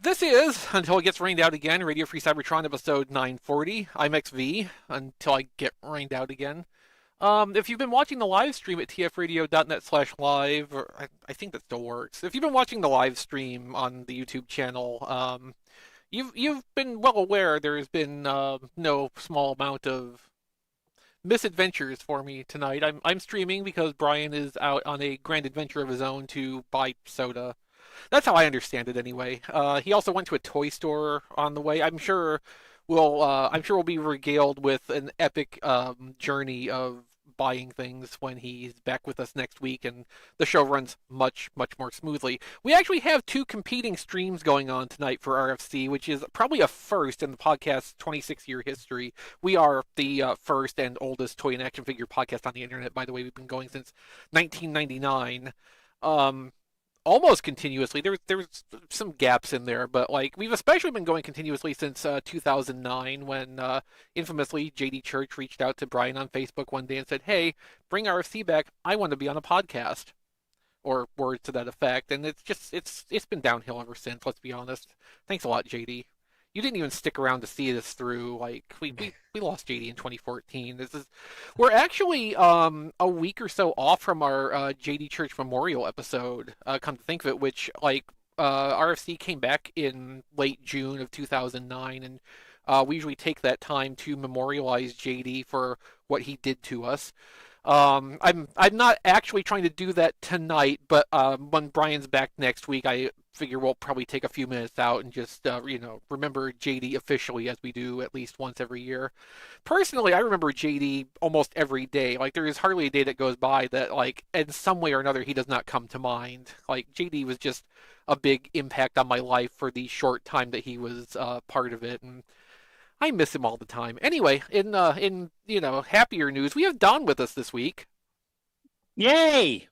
This is, until it gets rained out again, Radio Free Cybertron episode 940. I'm Exvee, until I get rained out again. If you've been watching the live stream at tfradio.net/live, or I think that still works. If you've been watching the live stream on the YouTube channel, you've been well aware there has been no small amount of misadventures for me tonight. I'm streaming because Brian is out on a grand adventure of his own to buy soda. That's how I understand it, anyway. He also went to a toy store on the way. I'm sure we'll be regaled with an epic journey of buying things when he's back with us next week, and the show runs much, much more smoothly. We actually have two competing streams going on tonight for RFC, which is probably a first in the podcast's 26-year history. We are the first and oldest toy and action figure podcast on the internet, by the way. We've been going since 1999. Almost continuously. There's some gaps in there, but like we've especially been going continuously since 2009, when infamously JD Church reached out to Brian on Facebook one day and said, "Hey, bring RFC back. I want to be on a podcast," or words to that effect. And it's been downhill ever since. Let's be honest. Thanks a lot, JD. You didn't even stick around to see this through. Like we lost JD in 2014. We're actually a week or so off from our JD Church Memorial episode. Come to think of it, which RFC came back in late June of 2009, and we usually take that time to memorialize JD for what he did to us. I'm not actually trying to do that tonight, but when Brian's back next week, I figure we'll probably take a few minutes out and just remember JD officially, as we do at least once every year. Personally, I remember JD almost every day. Like, there is hardly a day that goes by that, like, in some way or another, he does not come to mind. Like, JD was just a big impact on my life for the short time that he was part of it, and I miss him all the time. Anyway, in happier news, we have Don with us this week. Yay!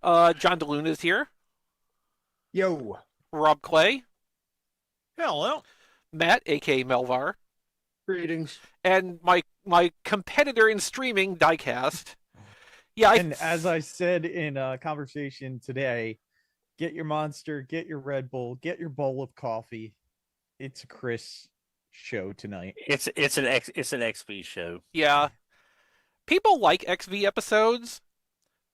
John DeLuna is here. Yo. Rob Clay. Hello. Matt, aka Melvar. Greetings. And my competitor in streaming, Diecast. Yeah, and as I said in a conversation today, get your Monster, get your Red Bull, get your bowl of coffee. It's a Chris show tonight. It's an Exvee show. Yeah. People like Exvee episodes,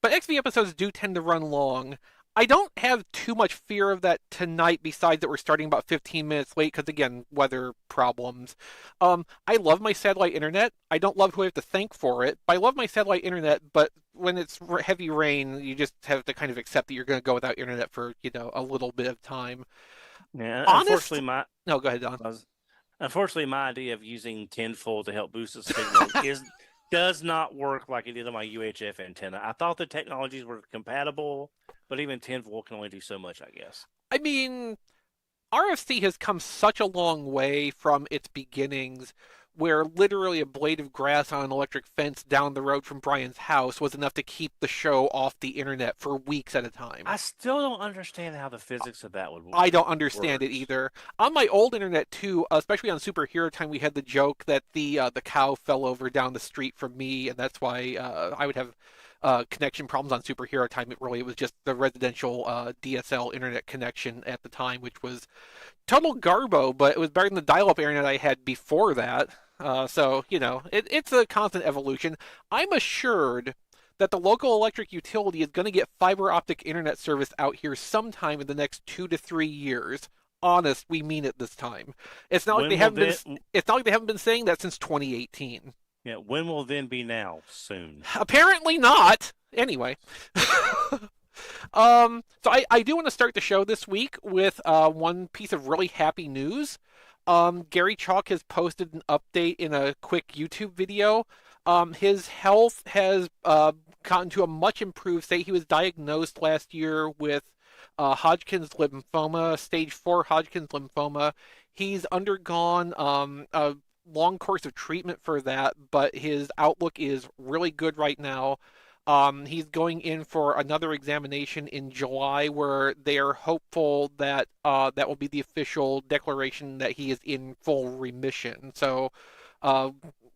but Exvee episodes do tend to run long. I don't have too much fear of that tonight, besides that we're starting about 15 minutes late because, again, weather problems. I love my satellite internet. I don't love who I have to thank for it, but I love my satellite internet. But when it's heavy rain, you just have to kind of accept that you're going to go without internet for, a little bit of time. Yeah, unfortunately, No, go ahead, Don. Unfortunately, my idea of using tinfoil to help boost the signal does not work like it did on my UHF antenna. I thought the technologies were compatible, but even tinfoil can only do so much, I guess. I mean, RFC has come such a long way from its beginnings, where literally a blade of grass on an electric fence down the road from Brian's house was enough to keep the show off the internet for weeks at a time. I still don't understand how the physics of that would work. I don't understand it either. On my old internet too, especially on Superhero Time, we had the joke that the cow fell over down the street from me, and that's why I would have connection problems on Superhero Time. It was just the residential DSL internet connection at the time, which was total garbo, but it was better than the dial-up internet I had before that. So, it's a constant evolution. I'm assured that the local electric utility is going to get fiber optic internet service out here sometime in the next 2 to 3 years. Honest, we mean it this time. It's not like they haven't been saying that since 2018. Yeah, when will then be now? Soon. Apparently not. Anyway. So I do want to start the show this week with one piece of really happy news. Gary Chalk has posted an update in a quick YouTube video. His health has gotten to a much improved state. He was diagnosed last year with Hodgkin's lymphoma, stage 4 Hodgkin's lymphoma. He's undergone a long course of treatment for that, but his outlook is really good right now. He's going in for another examination in July, where they are hopeful that that will be the official declaration that he is in full remission. So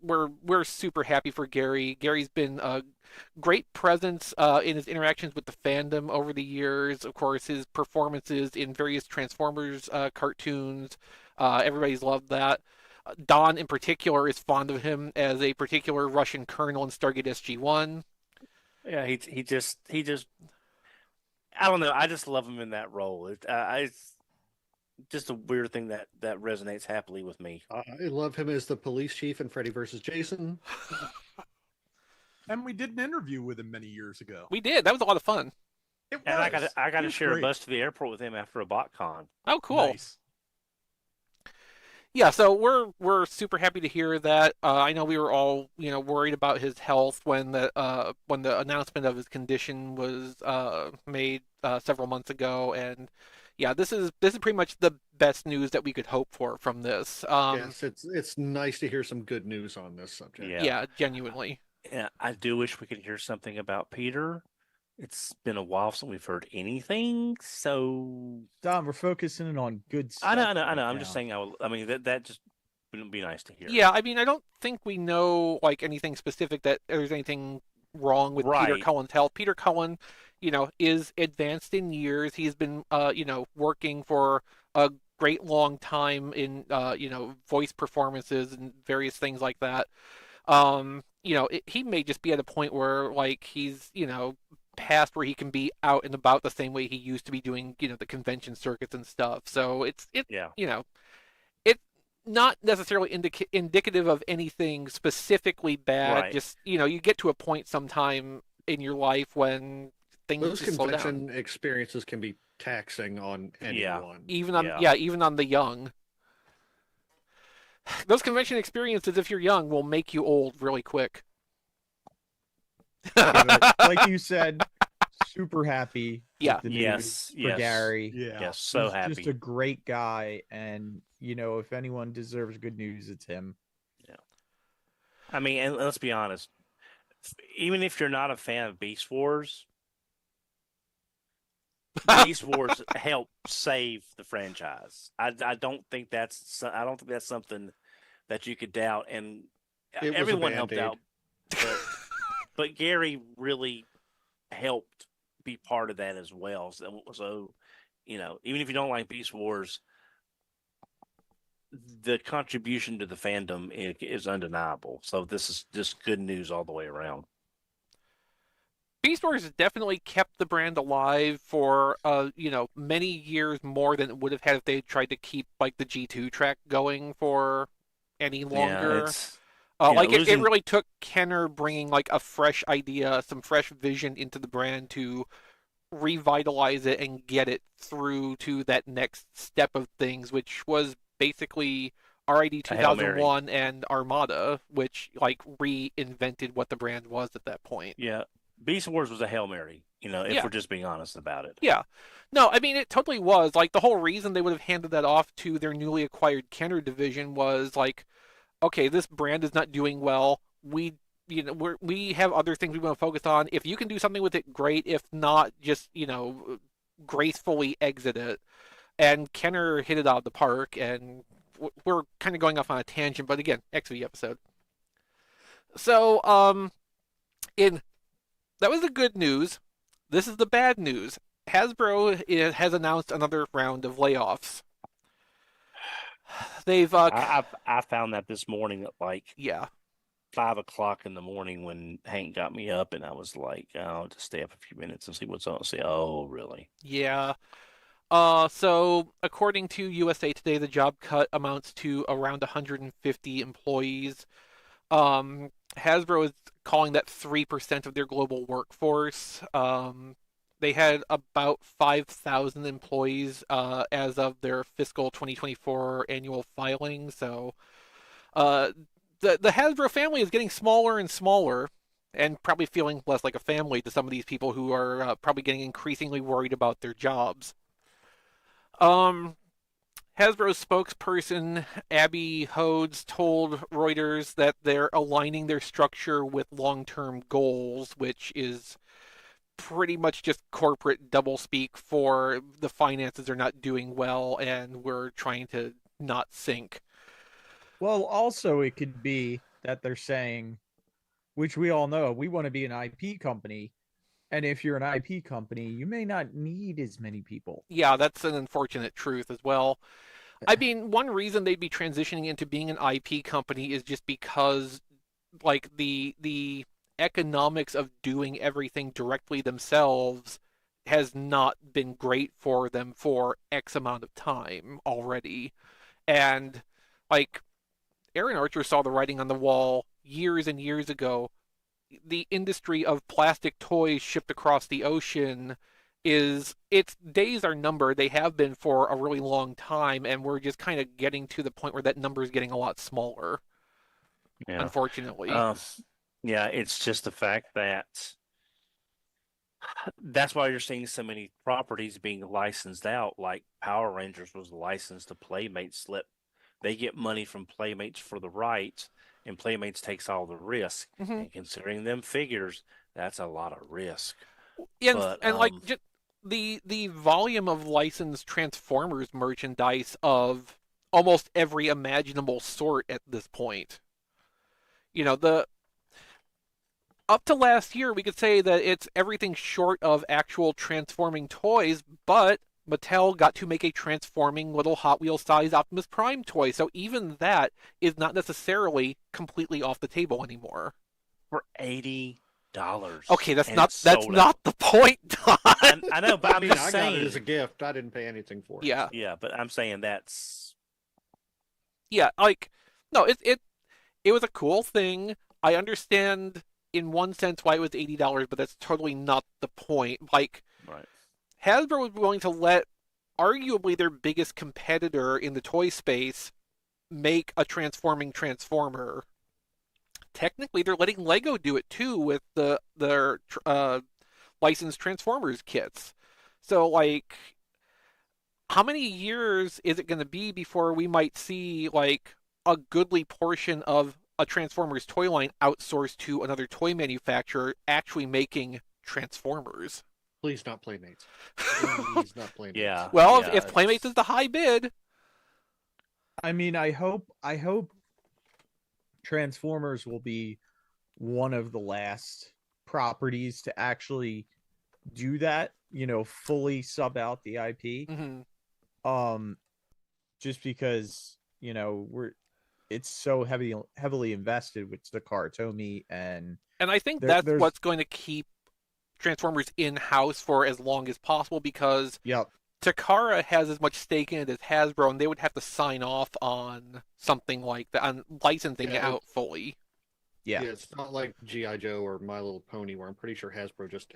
we're super happy for Gary. Gary's been great presence in his interactions with the fandom over the years. Of course, his performances in various Transformers cartoons. Everybody's loved that. Don, in particular, is fond of him as a particular Russian colonel in Stargate SG-1. Yeah, he just I don't know. I just love him in that role. It's just a weird thing that resonates happily with me. I love him as the police chief in Freddy vs. Jason. And we did an interview with him many years ago. We did. That was a lot of fun. It was. And I got He to was share great. a bus to the airport with him after a BotCon. Oh, cool. Nice. Yeah, so we're super happy to hear that. I know we were all worried about his health when the announcement of his condition was made several months ago, and yeah, this is pretty much the best news that we could hope for from this. Yes, it's nice to hear some good news on this subject. Yeah. Yeah, genuinely. Yeah, I do wish we could hear something about Peter. It's been a while since we've heard anything, so Don, we're focusing on good stuff. I know. right I'm just now. saying. I mean, that just wouldn't be nice to hear. Yeah, I mean, I don't think we know like anything specific that there's anything wrong with Peter Right. Cullen's health. Peter Cullen, is advanced in years. He's been, working for a great long time in, voice performances and various things like that. He may just be at a point where like he's, past where he can be out and about the same way he used to be doing, the convention circuits and stuff. So Yeah. it's not necessarily indicative of anything specifically bad. Right. Just, you get to a point sometime in your life when things Those just slow down. convention experiences can be taxing on Yeah. anyone. Even on, Yeah. even on the young. Those convention experiences, if you're young, will make you old really quick. Yeah, but like you said, super happy. with Yeah. the news Yes. for Yes. Gary. Yeah. Yes. So He's happy. just a great guy, and if anyone deserves good news, it's him. I mean, and let's be honest. Even if you're not a fan of Beast Wars, Beast Wars helped save the franchise. I don't think that's something that you could doubt, and It was a everyone helped Band-Aid. out. But Gary really helped be part of that as well. So even if you don't like Beast Wars, the contribution to the fandom is undeniable. So this is just good news all the way around. Beast Wars has definitely kept the brand alive for many years more than it would have had if they had tried to keep like the G2 track going for any longer. Yeah, it's Like it losing- really took Kenner bringing like a fresh idea, some fresh vision into the brand to revitalize it and get it through to that next step of things, which was basically RID A Hail Mary. 2001 and Armada, which like reinvented what the brand was at that point. Yeah, Beast Wars was a Hail Mary, if Yeah. we're just being honest about it. Yeah. No, I mean, it totally was. Like, the whole reason they would have handed that off to their newly acquired Kenner division was like, okay, this brand is not doing well. We have other things we want to focus on. If you can do something with it, great. If not, just, gracefully exit it. And Kenner hit it out of the park, and we're kind of going off on a tangent, but again, Exvee episode. So, that was the good news. This is the bad news. Hasbro has announced another round of layoffs. They've I found that this morning at like yeah. 5 o'clock in the morning when Hank got me up, and I was like, "I'll just stay up a few minutes and see what's on." Say, "Oh, really?" Yeah. So according to USA Today, the job cut amounts to around 150 employees. Hasbro is calling that 3% of their global workforce. They had about 5,000 employees as of their fiscal 2024 annual filing. So the Hasbro family is getting smaller and smaller, and probably feeling less like a family to some of these people who are probably getting increasingly worried about their jobs. Hasbro's spokesperson Abby Hodes told Reuters that they're aligning their structure with long-term goals, which is pretty much just corporate doublespeak for the finances are not doing well and we're trying to not sink. Well, also it could be that they're saying which we all know we want to be an IP company. And if you're an IP company, you may not need as many people. Yeah, that's an unfortunate truth as well. I mean, one reason they'd be transitioning into being an IP company is just because like the economics of doing everything directly themselves has not been great for them for X amount of time already. And like Aaron Archer saw the writing on the wall years and years ago. The industry of plastic toys shipped across the ocean is its days are numbered. They have been for a really long time, and we're just kind of getting to the point where that number is getting a lot smaller, Yeah. unfortunately. Yeah, it's just the fact that that's why you're seeing so many properties being licensed out, like Power Rangers was licensed to Playmates Slip. They get money from Playmates for the rights, and Playmates takes all the risk. Mm-hmm. And considering them figures, that's a lot of risk. And But and like just the volume of licensed Transformers merchandise of almost every imaginable sort at this point. You know, the up to last year, we could say that it's everything short of actual transforming toys, but Mattel got to make a transforming little Hot Wheels sized Optimus Prime toy, so even that is not necessarily completely off the table anymore. for $80. Okay, that's and not it's that's sold not out. the point, Don. I know, but I I'm mean, just I got it saying. as a gift. I didn't pay anything for it. Yeah, Yeah, but I'm saying that's yeah, like no, it was a cool thing. I understand in one sense why it was $80, but that's totally not the point. Like right. Hasbro was willing to let arguably their biggest competitor in the toy space make a transforming Transformer. Technically, they're letting Lego do it too with their licensed Transformers kits. So, like, how many years is it going to be before we might see like a goodly portion of a Transformers toy line outsourced to another toy manufacturer actually making Transformers? Please not Playmates. Please not Playmates. Yeah. Well, yeah, if Playmates it's- is the high bid, I mean, I hope Transformers will be one of the last properties to actually do that, fully sub out the IP. mhm. Just because, it's so heavily invested with the Karatomi, and And I think there's what's going to keep Transformers in house for as long as possible because yep. Takara has as much stake in it as Hasbro, and they would have to sign off on something like that, on licensing it Yeah, out fully. Yeah. It's not like G.I. Joe or My Little Pony, where I'm pretty sure Hasbro just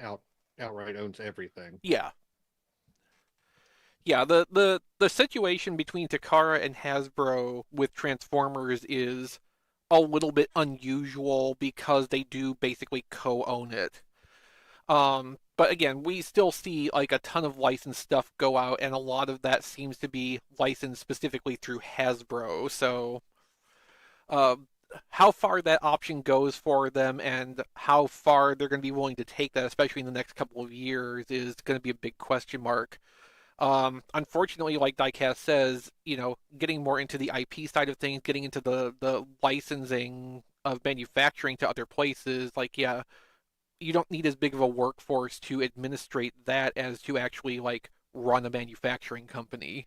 outright owns everything. Yeah. Yeah, the situation between Takara and Hasbro with Transformers is a little bit unusual because they do basically co-own it. But again, we still see like a ton of licensed stuff go out, and a lot of that seems to be licensed specifically through Hasbro. So, uh, how far that option goes for them and how far they're going to be willing to take that, especially in the next couple of years, is going to be a big question mark. Unfortunately, like Diecast says, getting more into the IP side of things, getting into the licensing of manufacturing to other places, like, yeah, you don't need as big of a workforce to administrate that as to actually like run a manufacturing company.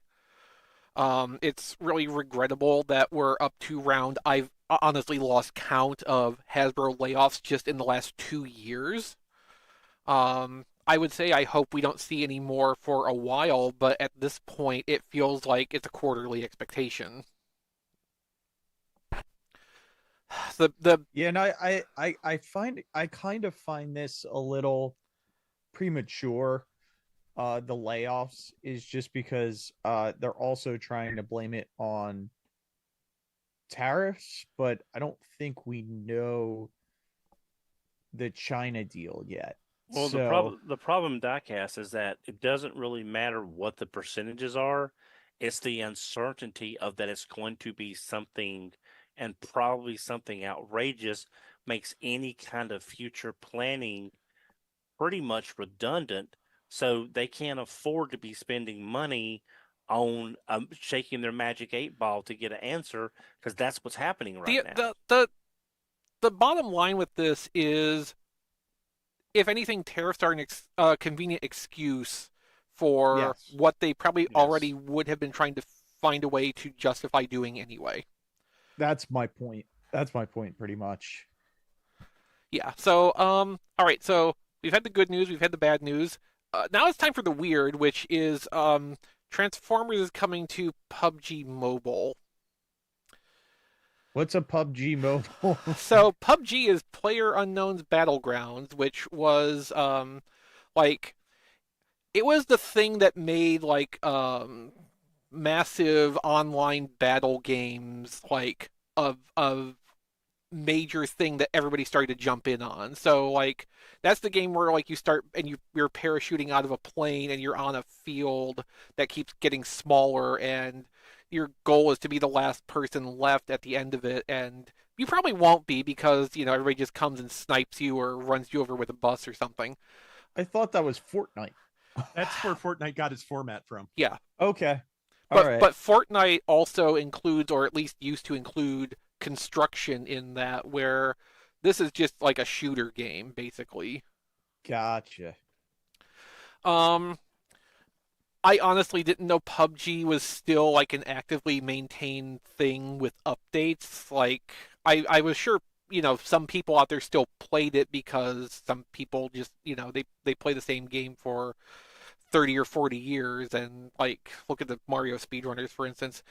It's really regrettable that we're up to round. I've honestly lost count of Hasbro layoffs just in the last 2 years. I would say I hope we don't see any more for a while, but at this point, it feels like it's a quarterly expectation. The Yeah, and I kind of find this a little premature. The layoffs is just because they're also trying to blame it on tariffs, but I don't think we know the China deal yet. Well, the problem, Diecast, is that it doesn't really matter what the percentages are. It's the uncertainty of that it's going to be something, and probably something outrageous, makes any kind of future planning pretty much redundant. So they can't afford to be spending money on shaking their magic 8 ball to get an answer, because that's what's happening right now. the bottom line with this is, if anything, tariffs are a convenient excuse for Yes. what they probably Yes. already would have been trying to find a way to justify doing anyway. That's my point. That's my point, pretty much. Yeah. So, all right. So we've had the good news, we've had the bad news. Now it's time for the weird, which is Transformers is coming to PUBG Mobile. What's a PUBG Mobile? So PUBG is Player Unknown's Battlegrounds, which was like it was the thing that made like massive online battle games like of major thing that everybody started to jump in on. So like that's the game where like you start and you're parachuting out of a plane and you're on a field that keeps getting smaller, and your goal is to be the last person left at the end of it, and you probably won't be because, you know, everybody just comes and snipes you or runs you over with a bus or something. I thought that was Fortnite. That's where Fortnite got its format from. Yeah. Okay. All right. But Fortnite also includes, or at least used to include, construction in that, where this is just like a shooter game basically. Gotcha. Um, I honestly didn't know PUBG was still like an actively maintained thing with updates. Like I was sure, you know, some people out there still played it because some people just, you know, they play the same game for 30 or 40 years, and like look at the Mario speedrunners for instance.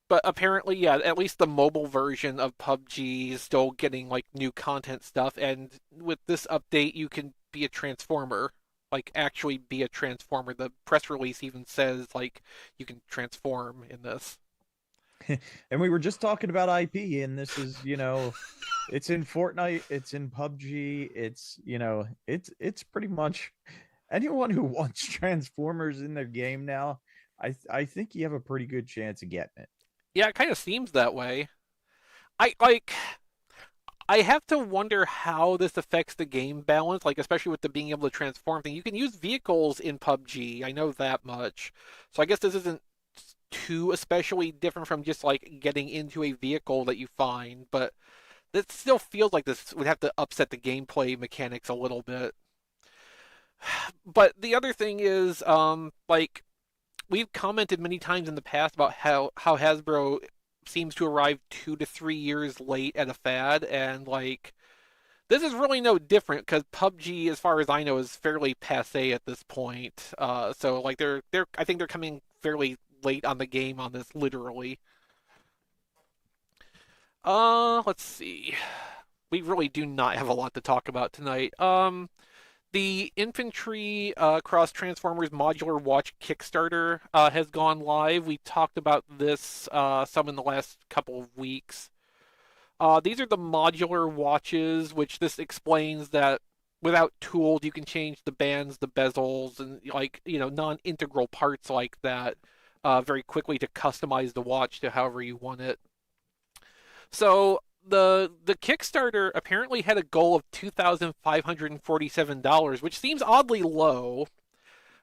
But apparently, yeah, at least the mobile version of PUBG is still getting like new content stuff, and with this update, you can be a transformer, like actually be a transformer. The press release even says like you can transform in this. And we were just talking about IP, and this is, you know, it's in Fortnite, it's in PUBG, it's, you know, it's pretty much anyone who wants Transformers in their game now. I think you have a pretty good chance of getting it. Yeah, it kind of seems that way. I like. I have to wonder how this affects the game balance, like especially with the being able to transform thing. You can use vehicles in PUBG, I know that much. So I guess this isn't too especially different from just like getting into a vehicle that you find, but it still feels like this would have to upset the gameplay mechanics a little bit. But the other thing is, like we've commented many times in the past about how Hasbro seems to arrive 2 to 3 years late at a fad, and like this is really no different because PUBG, as far as I know, is fairly passe at this point. So like they're I think they're coming fairly late on the game on this, literally. Let's see. We really do not have a lot to talk about tonight. The Infantry Cross Transformers Modular Watch Kickstarter has gone live. We talked about this some in the last couple of weeks. These are the modular watches, which this explains that without tools you can change the bands, the bezels, and like, you know, non-integral parts like that very quickly to customize the watch to however you want it. So the Kickstarter apparently had a goal of $2,547, which seems oddly low.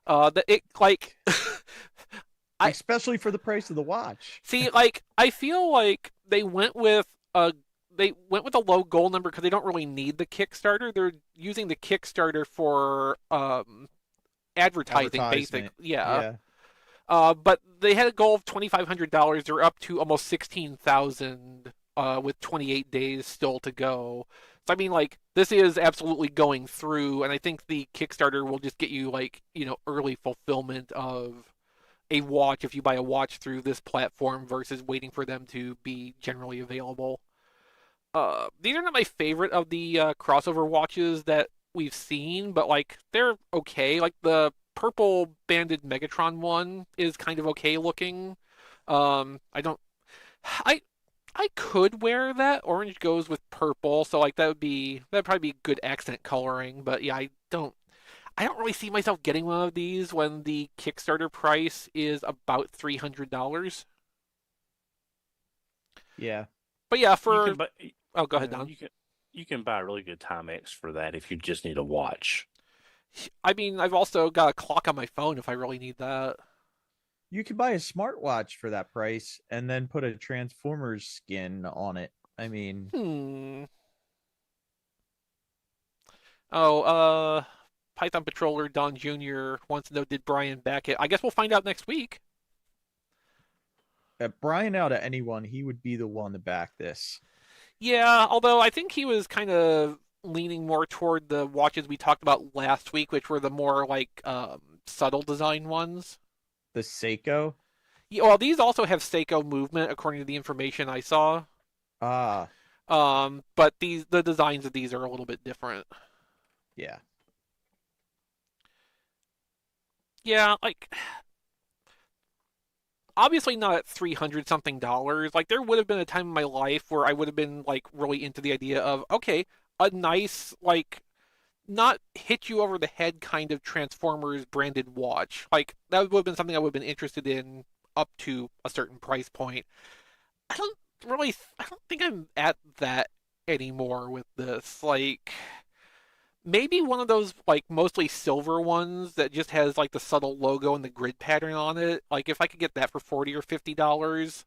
That it like Especially for the price of the watch. see, like I feel like they went with a low goal number because they don't really need the Kickstarter. They're using the Kickstarter for advertising, Advertisement. yeah. But they had a goal of $2,500. They're up to almost 16,000 with 28 days still to go. So I mean, like this is absolutely going through, and I think the Kickstarter will just get you like, you know, early fulfillment of a watch if you buy a watch through this platform versus waiting for them to be generally available. These are not my favorite of the crossover watches that we've seen, but like they're okay. Like the purple banded Megatron one is kind of okay looking. I don't, I could wear that. Orange goes with purple, so like that'd probably be good accent coloring. But yeah, I don't really see myself getting one of these when the Kickstarter price is about $300. Yeah. But yeah, You for can buy, oh, go ahead, yeah, Don. you can buy a really good Timex for that if you just need a watch. I mean, I've also got a clock on my phone if I really need that. You could buy a smartwatch for that price and then put a Transformers skin on it. I mean, Oh, Python Patroller Don Jr. wants to know, did Brian back it? I guess we'll find out next week. Brian out of anyone, he would be the one to back this. Yeah, although I think he was kind of leaning more toward the watches we talked about last week, which were the more like subtle design ones. The Seiko. Yeah, well, these also have Seiko movement according to the information I saw. Ah, But the designs of these are a little bit different. yeah. Yeah, like obviously not at 300 something dollars. Like there would have been a time in my life where I would have been like really into the idea of okay, a nice like not hit you over the head kind of Transformers branded watch. Like that would have been something I would have been interested in up to a certain price point. I don't I don't think I'm at that anymore with this. Like maybe one of those like mostly silver ones that just has like the subtle logo and the grid pattern on it. Like if I could get that for $40 or $50,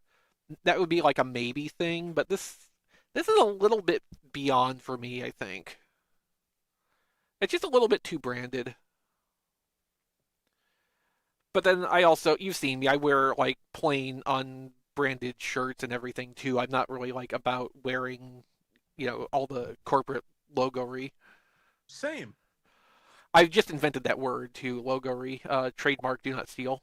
that would be like a maybe thing. But this is a little bit beyond for me, I think. It's just a little bit too branded. But then I also, you've seen me, I wear like plain unbranded shirts and everything too. I'm not really like about wearing, all the corporate logory. Same. I've just invented that word too, logory. Trademark, do not steal.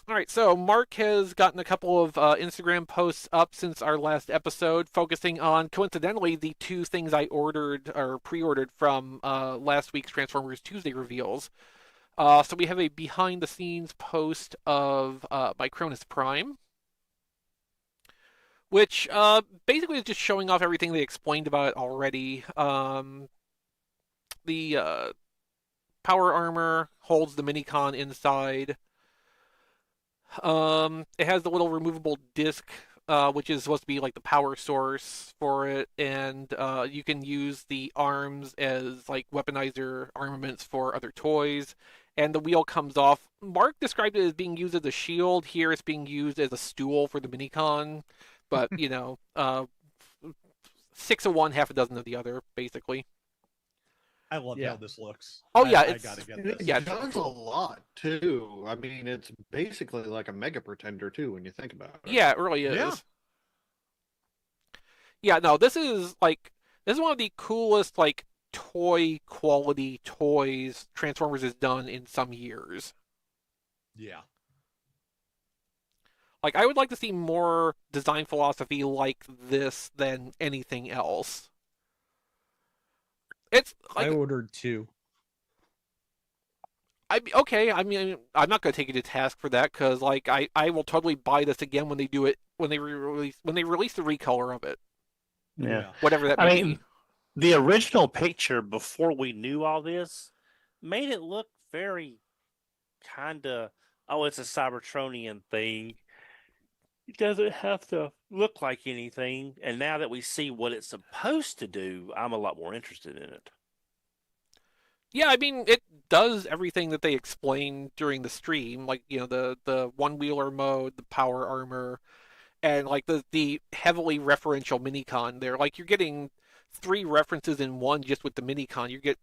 All right, so Mark has gotten a couple of Instagram posts up since our last episode, focusing on, coincidentally, the two things I ordered or pre-ordered from last week's Transformers Tuesday reveals. So we have a behind-the-scenes post of Micronus Prime, which basically is just showing off everything they explained about it already. The power armor holds the Minicon inside. It has the little removable disc, which is supposed to be like the power source for it, and you can use the arms as like weaponizer armaments for other toys. And the wheel comes off. Mark described it as being used as a shield. Here, it's being used as a stool for the Minicon. But 6 of one, half a dozen of the other, basically. I love Yeah. how this looks. Oh, yeah, I it's- gotta get It this. Yeah. does a lot too. I mean, it's basically like a mega pretender too when you think about it. Yeah, it really is. Yeah. Yeah, no, this is one of the coolest like toy quality toys Transformers has done in some years. Yeah. Like I would like to see more design philosophy like this than anything else. It's I like ordered two. okay. I mean, I'm not going to take you to task for that because like I will totally buy this again when they do it when they release the recolor of it, Yeah. whatever that I may mean, be. the original picture before we knew all this made it look very kind of, oh, it's a Cybertronian thing. It doesn't have to look like anything. And now that we see what it's supposed to do, I'm a lot more interested in it. Yeah, I mean, it does everything that they explained during the stream, like the one wheeler mode, the power armor, and like the heavily referential minicon there. Like you're getting three references in one just with the minicon. You get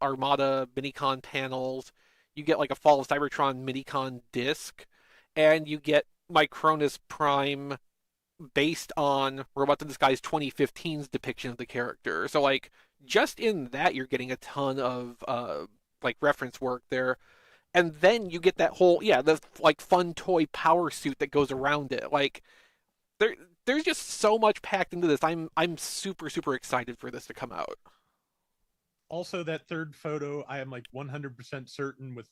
Armada minicon panels, you get like a Fall of Cybertron minicon disc, and you get Micronus Prime based on Robots in Disguise 2015's depiction of the character. So like just in that you're getting a ton of like reference work there. And then you get that whole the like fun toy power suit that goes around it. Like there's just so much packed into this. I'm super super excited for this to come out. Also, that third photo, I am like 100% certain with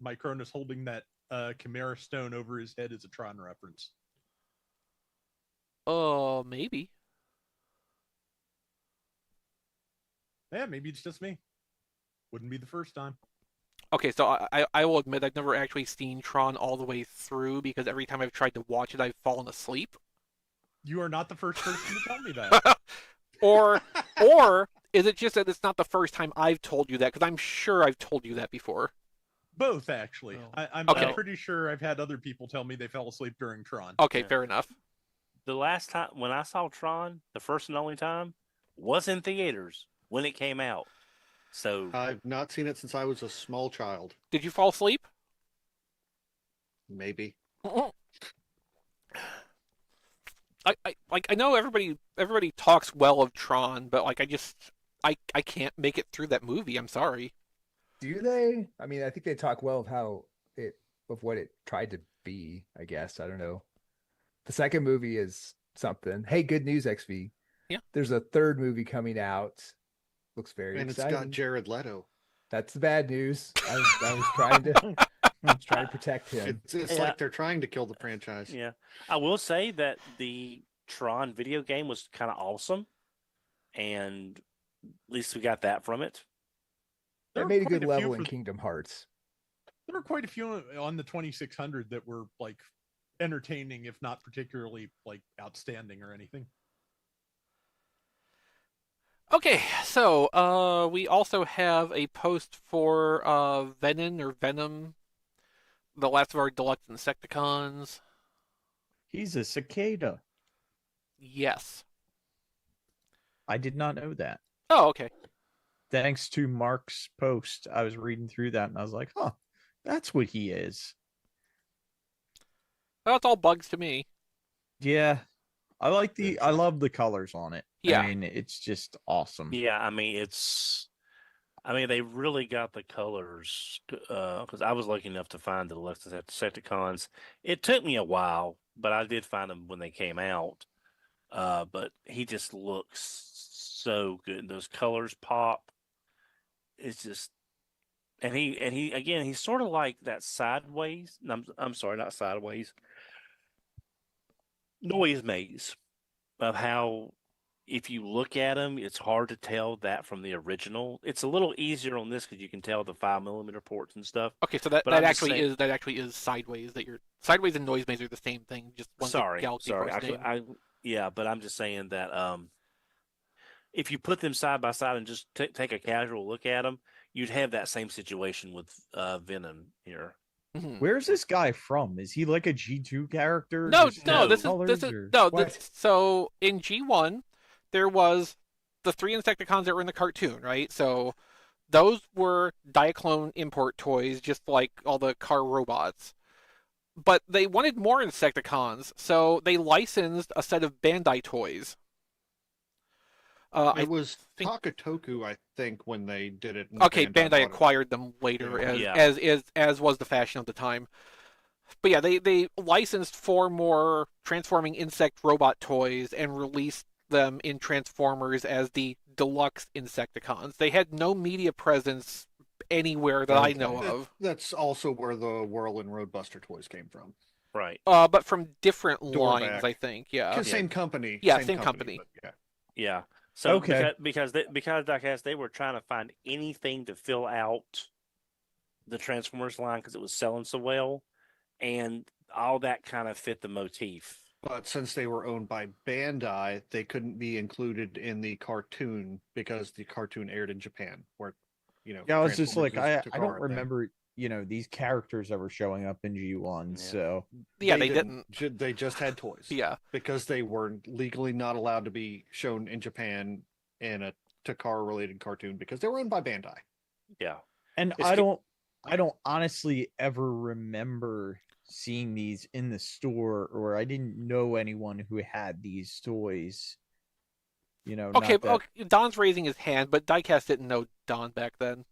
Micronus holding that Chimera stone over his head as a Tron reference. Oh, maybe. Yeah, maybe it's just me. Wouldn't be the first time. Okay, so I will admit I've never actually seen Tron all the way through because every time I've tried to watch it, I've fallen asleep. You are not the first person to tell me that. Or is it just that it's not the first time I've told you that? Because I'm sure I've told you that before. Both actually. Oh. I'm Okay. pretty sure I've had other people tell me they fell asleep during Tron. Okay, Yeah. fair enough. The last time when I saw Tron, the first and only time, was in theaters when it came out. So I've not seen it since I was a small child. Did you fall asleep? Maybe. I know everybody talks well of Tron, but like I can't make it through that movie. I'm sorry. Do they? I mean, I think they talk well of what it tried to be, I guess. I don't know. The second movie is something. Hey, good news, Exvee. Yeah. There's a third movie coming out. Looks very And it's exciting. got Jared Leto. That's the bad news. I was trying to protect him. It's Yeah. like they're trying to kill the franchise. yeah, I will say that the Tron video game was kind of awesome, and at least we got that from it. There It were made a quite good few level in for- Kingdom Hearts. There were quite a few on the 2600 that were like entertaining, if not particularly like outstanding or anything. Okay, so we also have a post for Venom, the last of our deluxe Insecticons. He's a cicada. Yes. I did not know that. Oh, okay. Thanks to Mark's post, I was reading through that and I was like, huh, that's what he is. Well, it's all bugs to me. Yeah. I love the colors on it. Yeah. I mean, it's just awesome. Yeah, I mean they really got the colors because I was lucky enough to find the deluxe Insecticons. It took me a while, but I did find them when they came out. But he just looks so good. Those colors pop. It's just, and he again, he's sort of like that sideways. I'm sorry, not sideways. Noise maze of how if you look at him, it's hard to tell that from the original. It's a little easier on this because you can tell the 5mm ports and stuff. Okay, so that But I'm just actually saying- is sideways. Sideways and noise maze are the same thing. Just one's a Sorry, Galaxy sorry. Force name. Yeah, but I'm just saying that if you put them side by side and just take a casual look at them, you'd have that same situation with Venom here. Mhm. Where's this guy from? Is he like a G2 character? No, Just no, this colors, is or- no. What? So in G1, there was the 3 Insecticons that were in the cartoon, right? So those were Diaclone import toys, just like all the car robots. But they wanted more Insecticons, so they licensed a set of Bandai toys. I It was think- Takatoku, I think, when they did it. and Okay, Bandai Bandai bought it. acquired them later, Yeah. as was the fashion of the time. But yeah, they licensed 4 more transforming insect robot toys and released them in Transformers as the deluxe Insecticons. They had no media presence anywhere that I know Okay. of, That's also where the Whirlwind Roadbuster toys came from. Right. but from different Doorback. lines, I think. Yeah. Same company. Yeah, same company. But yeah. Yeah. So Okay. because Diecast, they were trying to find anything to fill out the Transformers line because it was selling so well, and all that kind of fit the motif. But since they were owned by Bandai, they couldn't be included in the cartoon because the cartoon aired in Japan, where, Yeah, I was just like, Transformers I is don't Takara thing. remember, these characters ever showing up in G1. Yeah. So Yeah, they didn't. They just had toys. Yeah. Because they were legally not allowed to be shown in Japan in a Takara related cartoon because they were owned by Bandai. Yeah. and It's I the- don't honestly ever remember seeing these in the store, or I didn't know anyone who had these toys. Not Okay, that- okay, Don's raising his hand, but Diecast didn't know Don back then.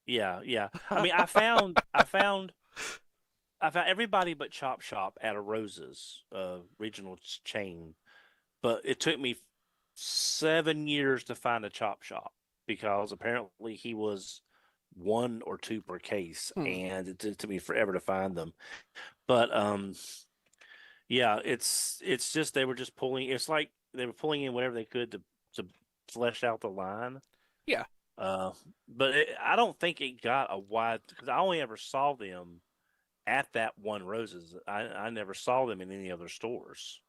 Yeah, yeah. I mean, I found everybody but Chop Shop at a Rose's regional chain, but it took me 7 years to find a Chop Shop because apparently he was 1 or 2 per case, and it took me forever to find them. But yeah, it's just they were just pulling. It's like they were pulling in whatever they could to flesh out the line. Yeah. But I don't think it got a wide because I only ever saw them at that one Roses. I never saw them in any other stores.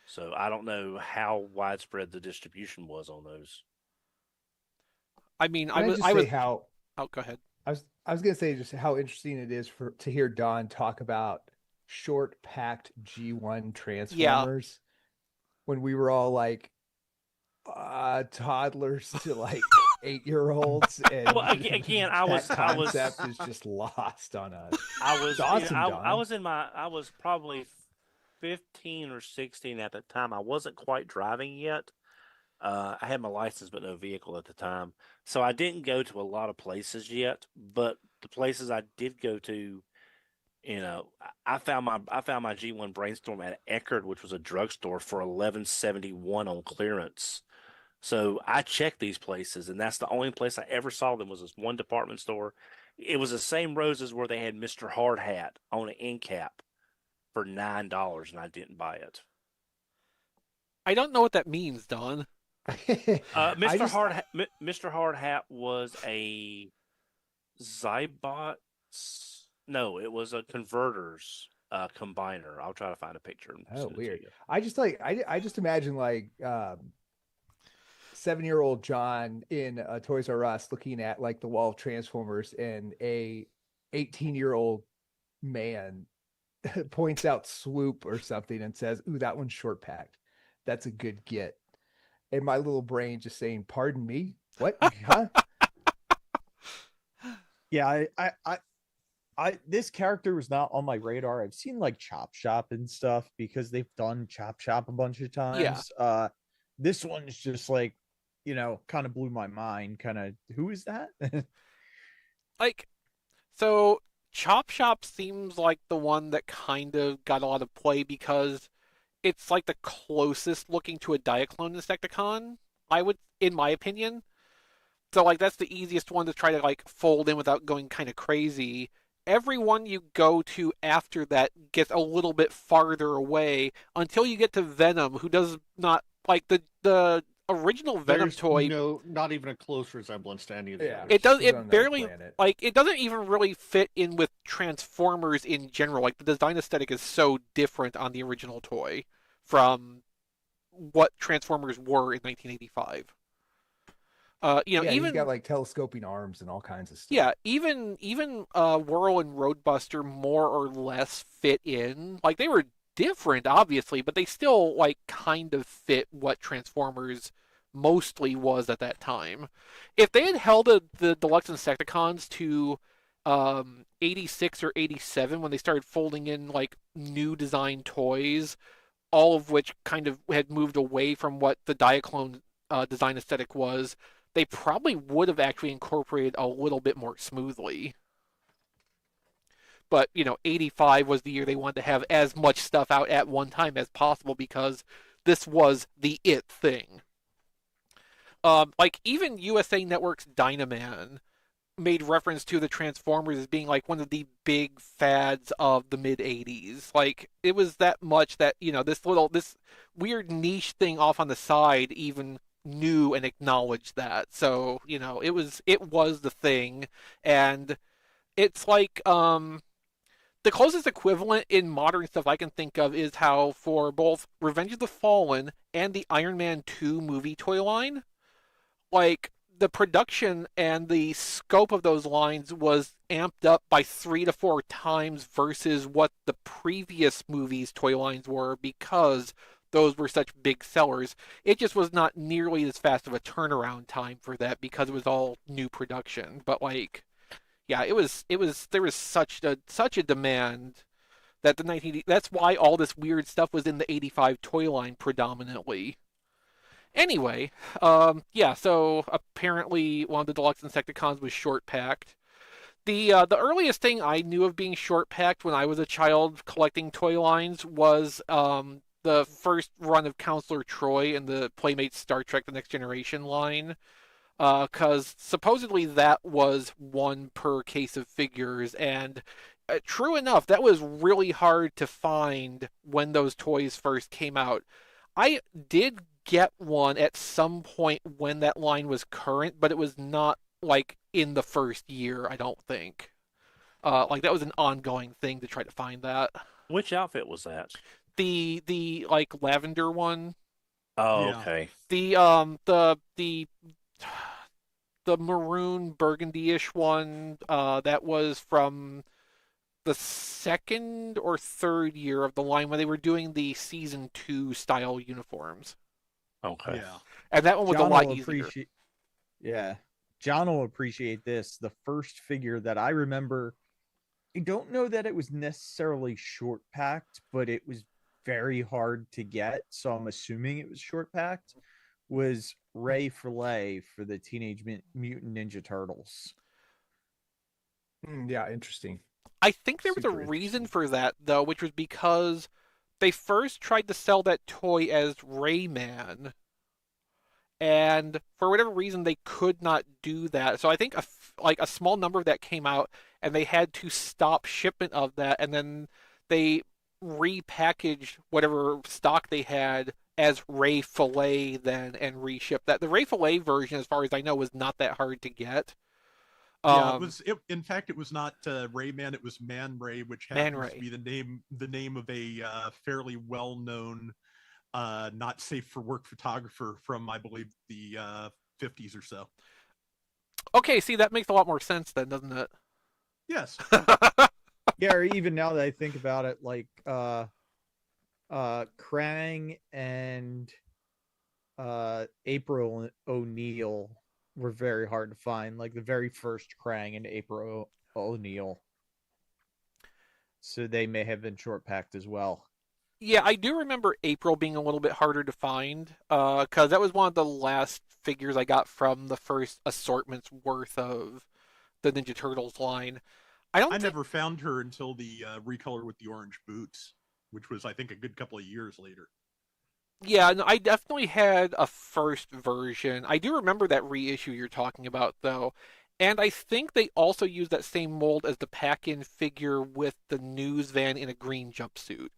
So I don't know how widespread the distribution was on those. I mean, Can I just I say was. how Oh, go ahead. I was gonna say just how interesting it is to hear Don talk about short packed G1 Transformers when we were all like toddlers to like 8-year-olds, and Well, again, that concept is just lost on us. It's awesome, Don. I was probably 15 or 16 at the time. I wasn't quite driving yet. I had my license but no vehicle at the time, so I didn't go to a lot of places yet. But the places I did go to, I found my G1 Brainstorm at Eckerd, which was a drugstore, for $11.71 on clearance. So I checked these places, and that's the only place I ever saw them was this one department store. It was the same roses where they had Mr. Hard Hat on an end cap for $9, and I didn't buy it. I don't know what that means, Don. Mr. Hard Hat was a Zybot. No, it was a converters combiner. I'll try to find a picture. Oh, weird. I just imagine like 7-year-old John in a Toys R Us looking at like the wall of Transformers, and a 18-year-old man points out Swoop or something and says, "Ooh, that one's short packed. That's a good get." And my little brain just saying, "Pardon me? What? Huh?" Yeah, I this character was not on my radar. I've seen like Chop Shop and stuff because they've done Chop Shop a bunch of times. Yeah. This one's just like, kind of blew my mind. Kind of, who is that? Like, so Chop Shop seems like the one that kind of got a lot of play because it's like the closest looking to a Diaclone Insecticon, in my opinion. So like that's the easiest one to try to like fold in without going kind of crazy. Everyone you go to after that gets a little bit farther away until you get to Venom, who does not like the original Venom toy. No, not even a close resemblance to any of the Yeah. others. It barely it doesn't even really fit in with Transformers in general. Like the design aesthetic is so different on the original toy from what Transformers were in 1985. He's even got like telescoping arms and all kinds of stuff. yeah, even Whirl and Roadbuster more or less fit in. Like they were different, obviously, but they still like kind of fit what Transformers mostly was at that time. If they had held the deluxe Insecticons to 86 or 87 when they started folding in like new design toys, all of which kind of had moved away from what the Diaclone design aesthetic was, they probably would have actually incorporated a little bit more smoothly. But, 85 was the year they wanted to have as much stuff out at one time as possible because this was the it thing. Like, even USA Network's Dynaman made reference to the Transformers as being like one of the big fads of the mid 80s. Like it was that much that, this weird niche thing off on the side even knew and acknowledged that. So, it was the thing. And it's like the closest equivalent in modern stuff I can think of is how for both Revenge of the Fallen and the Iron Man 2 movie toy line, like the production and the scope of those lines was amped up by 3 to 4 times versus what the previous movies' toy lines were because those were such big sellers. It just was not nearly as fast of a turnaround time for that because it was all new production. But like, yeah, there was such a demand that that's why all this weird stuff was in the 85 toy line predominantly. Anyway, so apparently one of the deluxe Insecticons was short packed. The earliest thing I knew of being short packed when I was a child collecting toy lines was the first run of Counselor Troy in the Playmates Star Trek: The Next Generation line, because supposedly that was one per case of figures, and true enough, that was really hard to find when those toys first came out. I did get one at some point when that line was current, but it was not like in the first year, I don't think. Like that was an ongoing thing to try to find that. Which outfit was that? The like lavender one. Oh, Yeah. okay. The the maroon burgundy-ish one. That was from the second or third year of the line when they were doing the season 2 style uniforms. Okay. Yeah. And that one was a John lot will easier. appreciate. Yeah, John will appreciate this. The first figure that I remember, I don't know that it was necessarily short packed, but it was very hard to get. So I'm assuming it was short packed. Was Ray Fillet for the Teenage Mutant Ninja Turtles? Yeah, interesting. I think there was a Super reason interesting. for that, though, which was because they first tried to sell that toy as Rayman, and for whatever reason they could not do that. So I think a small number of that came out, and they had to stop shipment of that, and then they repackaged whatever stock they had as Ray Fillet then and reshipped that. The Ray Fillet version, as far as I know, was not that hard to get. Yeah, it was. In fact, it was not Rayman. It was Man Ray, which Man happens Ray. to be the name of a fairly well-known, not safe for work photographer from, I believe, the 50s or so. Okay, see, that makes a lot more sense then, doesn't it? Yes. Yeah, or even now that I think about it, like Krang and April O'Neil were very hard to find, like the very first Krang and April O'Neil. So they may have been short packed as well. Yeah, I do remember April being a little bit harder to find, because that was one of the last figures I got from the first assortment's worth of the Ninja Turtles line. I never found her until the recolor with the orange boots, which was, I think, a good couple of years later. Yeah, no, I definitely had a first version. I do remember that reissue you're talking about, though. And I think they also used that same mold as the pack-in figure with the news van in a green jumpsuit.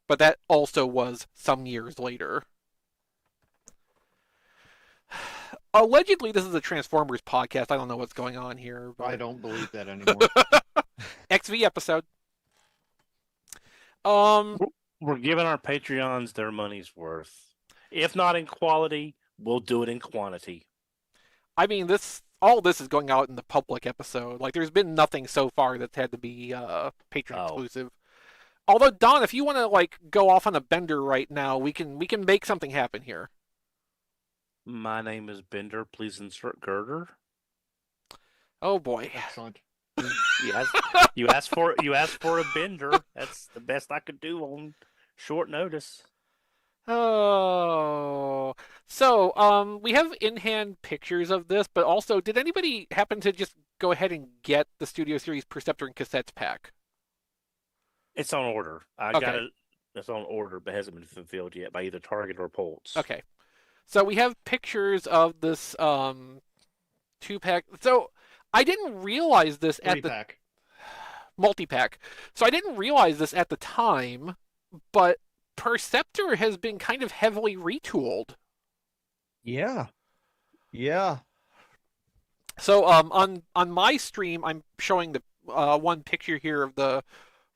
But that also was some years later. Allegedly, this is a Transformers podcast. I don't know what's going on here. I But... don't believe that anymore. Exvee episode. Um, We're giving our Patreons their money's worth. If not in quality, we'll do it in quantity. I mean, all this is going out in the public episode. Like, there's been nothing so far that's had to be Patreon exclusive. Although, Don, if you want to like go off on a bender right now, we can make something happen here. My name is Bender. Please insert girder. Oh boy. Excellent. You asked for a bender. That's the best I could do on short notice. Oh. So, we have in-hand pictures of this, but also, did anybody happen to just go ahead and get the Studio Series Perceptor and Cassettes pack? It's on order. I Okay. got it. It's on order, but hasn't been fulfilled yet by either Target or Pulse. Okay. So we have pictures of this 2-pack. So I didn't realize this at the Three-pack. multi-pack. So I didn't realize this at the time, but Perceptor has been kind of heavily retooled. Yeah. Yeah. So on my stream, I'm showing the one picture here of the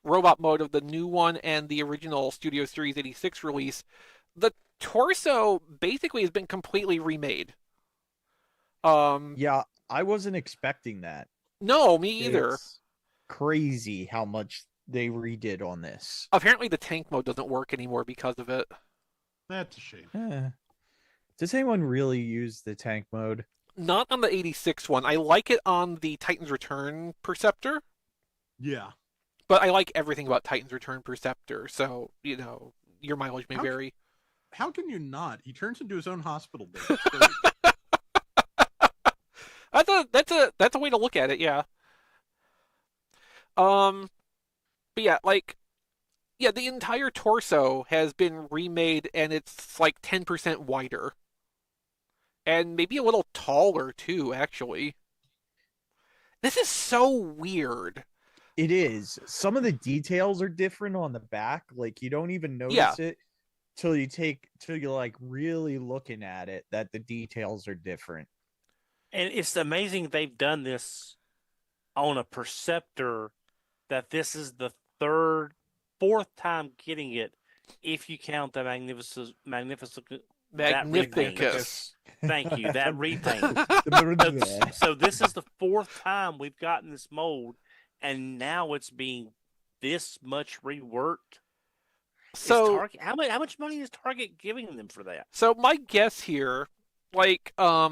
robot mode of the new one and the original Studio Series 86 release. The torso basically has been completely remade. Yeah, I wasn't expecting that. No, me either. It's crazy how much they redid on this. Apparently the tank mode doesn't work anymore because of it. That's a shame. Does anyone really use the tank mode? Not on the 86 one. I like it on the Titan's Return Perceptor, Yeah. but I like everything about Titan's Return Perceptor, so, your mileage may vary. How can you not? He turns into his own hospital bed. That's a way to look at it, yeah. But yeah, the entire torso has been remade and it's like 10% wider. And maybe a little taller too, actually. This is so weird. It is. Some of the details are different on the back. Like you don't even notice it till you're like really looking at it that the details are different. And it's amazing they've done this on a Perceptor, that this is the fourth time getting it, if you count the magnificent Magnificus. Thank you. That repaint. So this is the fourth time we've gotten this mold, and now it's being this much reworked. So Target, how much money is Target giving them for that? So my guess here, like, the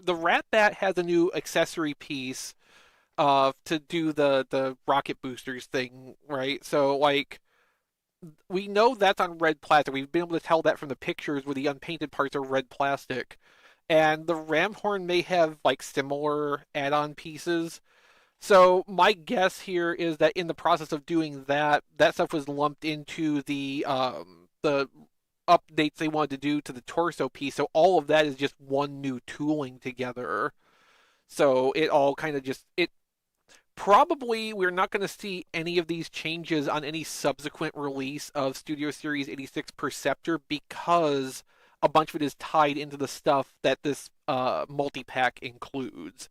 Rat Bat has a new accessory piece, to do the rocket boosters thing, right? So like, we know that's on red plastic. We've been able to tell that from the pictures where the unpainted parts are red plastic, and the ram horn may have like similar add-on pieces. So my guess here is that in the process of doing that, that stuff was lumped into the updates they wanted to do to the torso piece. So all of that is just one new tooling together. So it all kind of just it. Probably we're not going to see any of these changes on any subsequent release of Studio Series 86 Perceptor because a bunch of it is tied into the stuff that this multi-pack includes.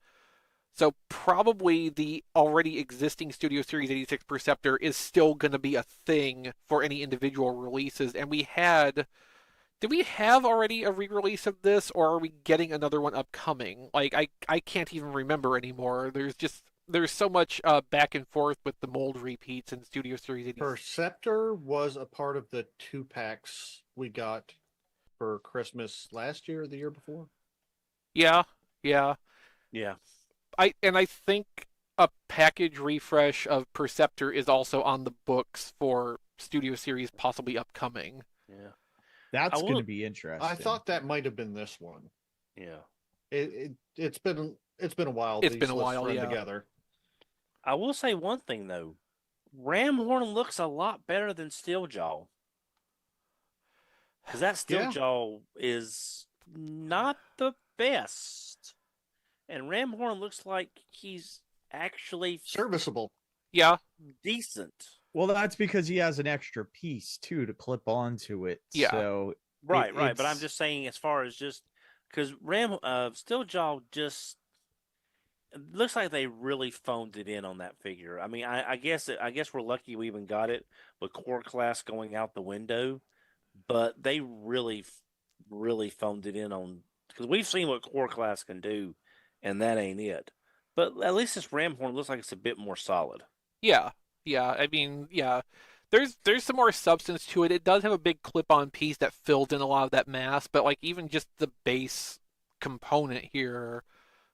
So probably the already existing Studio Series 86 Perceptor is still going to be a thing for any individual releases. And did we have already a re-release of this, or are we getting another one upcoming? Like, I can't even remember anymore. There's so much back and forth with the mold repeats in Studio Series 86. Perceptor was a part of the 2-packs we got for Christmas last year or the year before. Yeah. Yeah. I think a package refresh of Perceptor is also on the books for Studio Series possibly upcoming. Yeah. That's going to be interesting. I thought that might have been this one. Yeah. It's been a while. It's been a while, yeah. Together. I will say one thing though. Ram horn looks a lot better than Steeljaw. Because that Steeljaw is not the best. And Ram horn looks like he's actually serviceable. Yeah. Decent. Well, that's because he has an extra piece too to clip onto it. Yeah. So right. But I'm just saying, as far as just because Steeljaw just looks like they really phoned it in on that figure. I mean, I guess we're lucky we even got it with core class going out the window, but they really phoned it in on because we've seen what core class can do, and that ain't it. But at least this ram horn looks like it's a bit more solid. Yeah. I mean, yeah. There's some more substance to it. It does have a big clip-on piece that fills in a lot of that mass, but like even just the base component here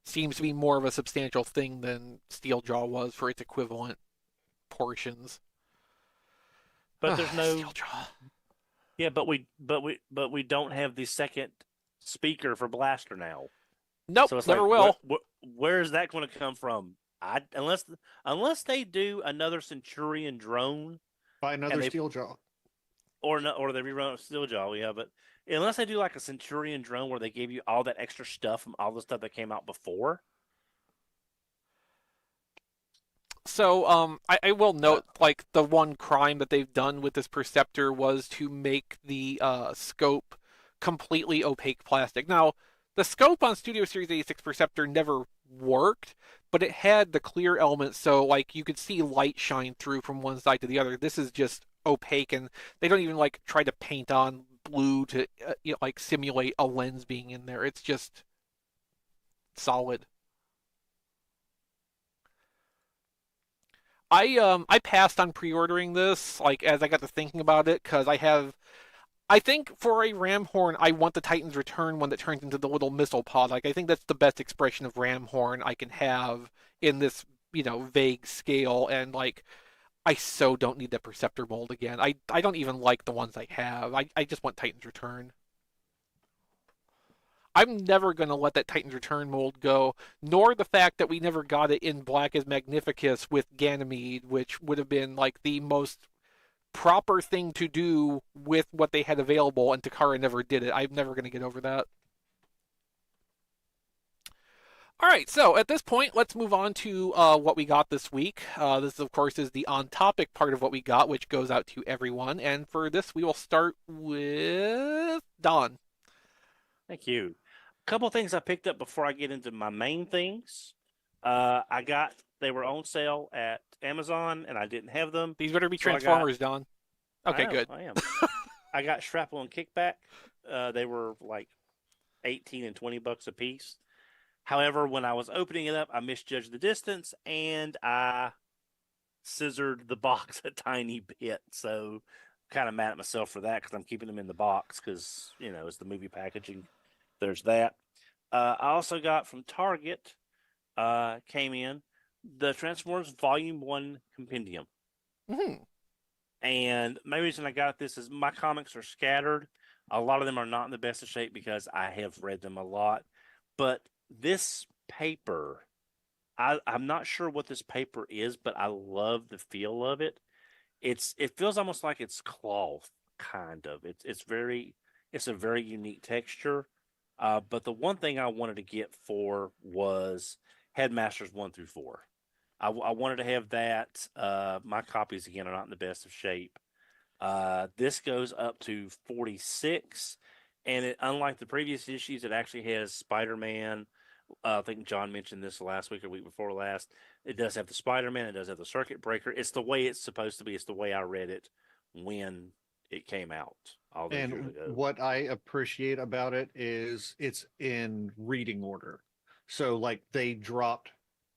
seems to be more of a substantial thing than Steeljaw was for its equivalent portions. But there's no Steeljaw. Yeah, but we don't have the second speaker for Blaster now. Nope, so it's never like, will. Where is that going to come from? Unless they do another Centurion drone, buy another Steeljaw, or they rerun Steeljaw. Yeah, but unless they do like a Centurion drone where they give you all that extra stuff from all the stuff that came out before. So, I will note, like, the one crime that they've done with this Perceptor was to make the scope completely opaque plastic. Now, the scope on Studio Series 86 Perceptor never worked, but it had the clear element, so, like, you could see light shine through from one side to the other. This is just opaque, and they don't even, like, try to paint on blue to, like, simulate a lens being in there. It's just solid. I passed on pre-ordering this, like, as I got to thinking about it, because I think for a ram horn, I want the Titan's Return one that turns into the little missile pod. Like, I think that's the best expression of ram horn I can have in this, vague scale, and, like, I so don't need that Perceptor mold again. I don't even like the ones I have. I just want Titan's Return. I'm never going to let that Titan's Return mold go, nor the fact that we never got it in black as Magnificus with Ganymede, which would have been like the most proper thing to do with what they had available, and Takara never did it. I'm never going to get over that. All right, so at this point, let's move on to what we got this week. This, of course, is the on-topic part of what we got, which goes out to everyone. And for this, we will start with Don. Thank you. A couple of things I picked up before I get into my main things. They were on sale at Amazon, and I didn't have them. These better be Transformers, Don. Okay, good. I am. I got Shrapnel and Kickback. They were like 18 and $20 a piece. However, when I was opening it up, I misjudged the distance and I scissored the box a tiny bit. So, kind of mad at myself for that because I'm keeping them in the box because, it's the movie packaging. There's that. I also got from Target, came in the Transformers Volume 1 Compendium. Mhm. And my reason I got this is my comics are scattered. A lot of them are not in the best of shape because I have read them a lot. But this paper, I'm not sure what this paper is, but I love the feel of it. It feels almost like it's cloth, kind of. It's a very unique texture. But the one thing I wanted to get for was Headmasters 1 through 4. I wanted to have that. My copies again are not in the best of shape. This goes up to 46, and unlike the previous issues, it actually has Spider-Man. I think John mentioned this last week or week before last. It does have the Spider-Man. It does have the Circuit Breaker. It's the way it's supposed to be. It's the way I read it when it came out all those years And ago. what I appreciate about it is it's in reading order. So like they dropped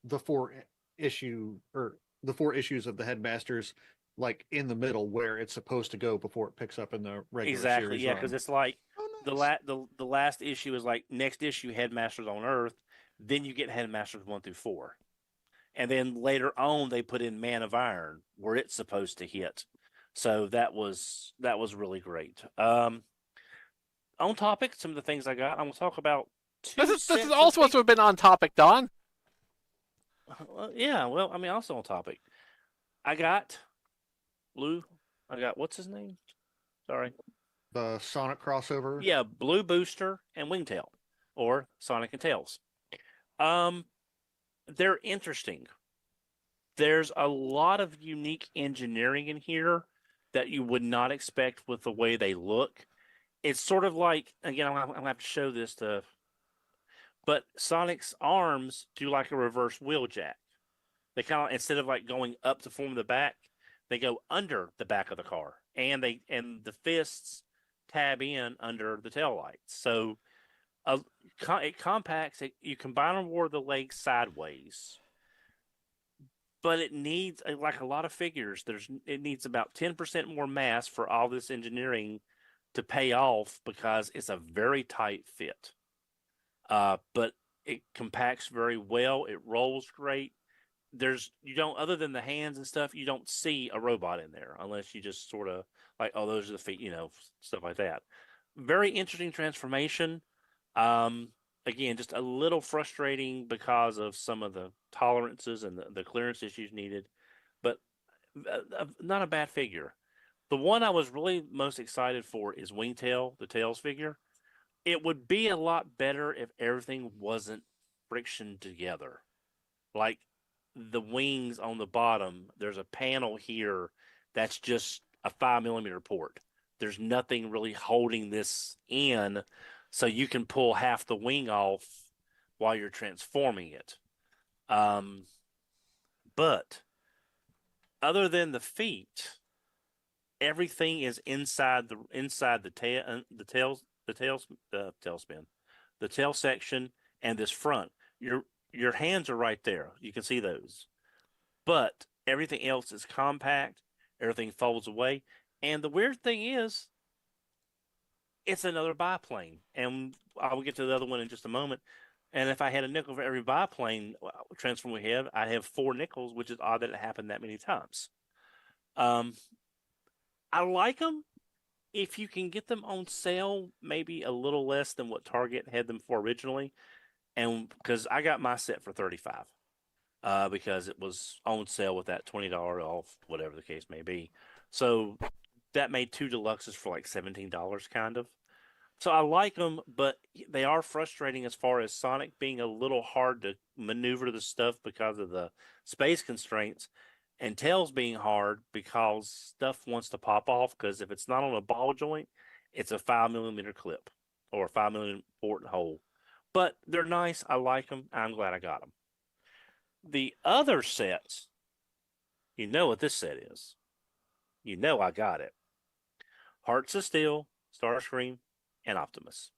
the the four issues of the Headmasters like in the middle where it's supposed to go before it picks up in the regular Exactly, series yeah, run. because it's like Oh, the nice. the last issue is like next issue Headmasters on Earth, then you get Headmasters 1 through 4. And then later on they put in Man of Iron where it's supposed to hit. So that was really great. On topic, some of the things I got, I'm gonna talk about This two is sets of all supposed to figures. have been on topic, Don. Yeah, well, I mean, also on topic. I got Blue. I got what's his name? Sorry. The Sonic crossover. Yeah, Blue Booster and Wingtail, or Sonic and Tails. Um, they're interesting. There's a lot of unique engineering in here that you would not expect with the way they look. It's sort of like, again, I'm gonna have to show this to, but Sonic's arms do like a reverse wheeljack. They kind of, instead of like going up to form the back, they go under the back of the car, and the fists tab in under the tail lights. So it compacts. You combine them with the legs sideways, but it needs like a lot of figures. It needs about 10% more mass for all this engineering to pay off because it's a very tight fit. But it compacts very well. It rolls great. You don't, other than the hands and stuff, you don't see a robot in there unless you just sort of like, oh, those are the feet, stuff like that. Very interesting transformation. Um, Again, just a little frustrating because of some of the tolerances and the clearance issues needed, but not a bad figure. The one I was really most excited for is Wingtail, the Tails figure. It would be a lot better if everything wasn't friction together. Like the wings on the bottom, there's a panel here that's just a 5 millimeter port. There's nothing really holding this in, so you can pull half the wing off while you're transforming it. But other than the feet, everything is inside the tailspin, the tail section, and this front. Your hands are right there. You can see those. But everything else is compact. Everything folds away. And the weird thing is, it's another biplane. And I will get to the other one in just a moment. And if I had a nickel for every biplane transform we have, I'd have 4 nickels, which is odd that it happened that many times. I like them. If you can get them on sale, maybe a little less than what Target had them for originally. And because I got my set for 35. Because it was on sale with that $20 off, whatever the case may be. So that made 2 deluxes for like $17, kind of. So I like them, but they are frustrating as far as Sonic being a little hard to maneuver the stuff because of the space constraints, and Tails being hard because stuff wants to pop off. Because if it's not on a ball joint, it's a 5 millimeter clip or a 5 millimeter port hole. But they're nice. I like them. I'm glad I got them. The other sets, you know what this set is. You know I got it. Hearts of Steel, Starscream, and Optimus.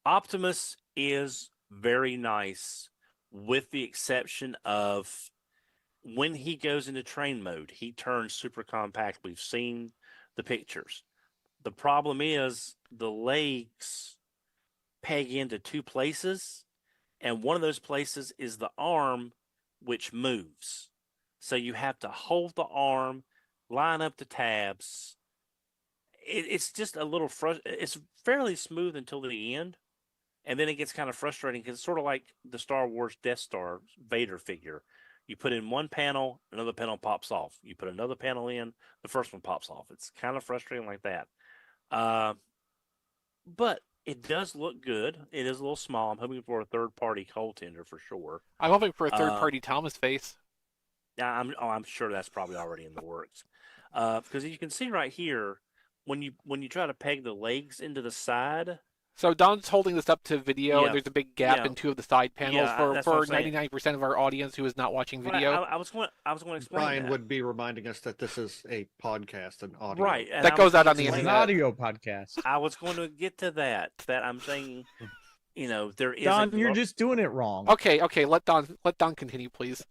Optimus is very nice, with the exception of when he goes into train mode, he turns super compact. We've seen the pictures. The problem is the legs peg into two places, and one of those places is the arm, which moves. So you have to hold the arm, line up the tabs. It's just a little it's fairly smooth until the end, and then it gets kind of frustrating because it's sort of like the Star Wars Death Star Vader figure. You put in one panel, another panel pops off. You put another panel in, the first one pops off. It's kind of frustrating like that. But it does look good. It is a little small. I'm hoping for a third-party cold tender for sure. I'm hoping for a third-party Thomas face. I'm sure that's probably already in the works. Because you can see right here, when you try to peg the legs into the side. So Don's holding this up to video, Yeah. and there's a big gap Yeah. in two of the side panels Yeah, that's what for I'm saying. 99% of our audience who is not watching video. Right, I was going to explain Brian that. would be reminding us that this is a podcast and audio. Right. And That I goes was out gonna on the It's an explain internet. that. audio podcast. I was going to get to that. That I'm saying, there is. Don, you're just doing it wrong. Okay, let Don continue, please.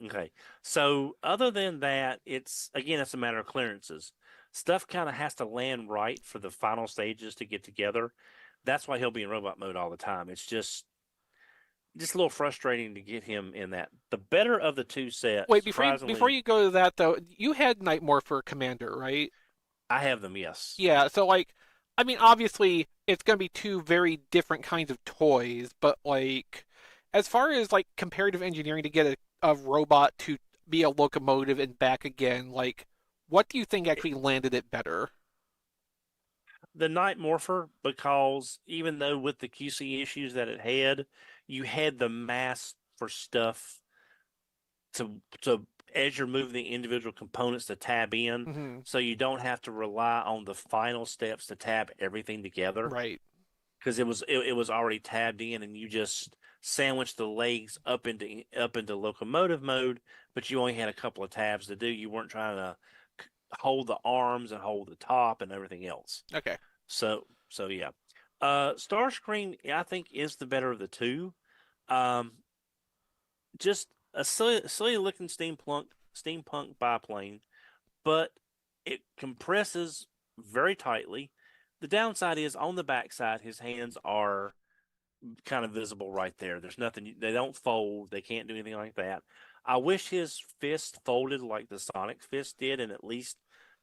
Okay. So other than that, it's a matter of clearances. Stuff kind of has to land right for the final stages to get together. That's why he'll be in robot mode all the time. It's just a little frustrating to get him in that. The better of the two sets. Wait, before surprisingly, you go to that though, you had Nightmare for Commander, right? I have them. Yes. Yeah, so I mean, obviously it's going to be two very different kinds of toys, but as far as comparative engineering to get a robot to be a locomotive and back again, what do you think actually landed it better? The Night Morpher, because even though with the QC issues that it had, you had the mass for stuff to as you're moving the individual components to tab in, Mm-hmm. so you don't have to rely on the final steps to tab everything together. Right. Because it was already tabbed in, and you just sandwich the legs up into locomotive mode, but you only had a couple of tabs to do. You weren't trying to hold the arms and hold the top and everything else. Okay. So yeah. Starscream, I think, is the better of the two. Just a silly looking steampunk biplane, but it compresses very tightly. The downside is on the backside, his hands are kind of visible right there. There's nothing, they don't fold, they can't do anything like that. I wish his fist folded like the Sonic fist did and at least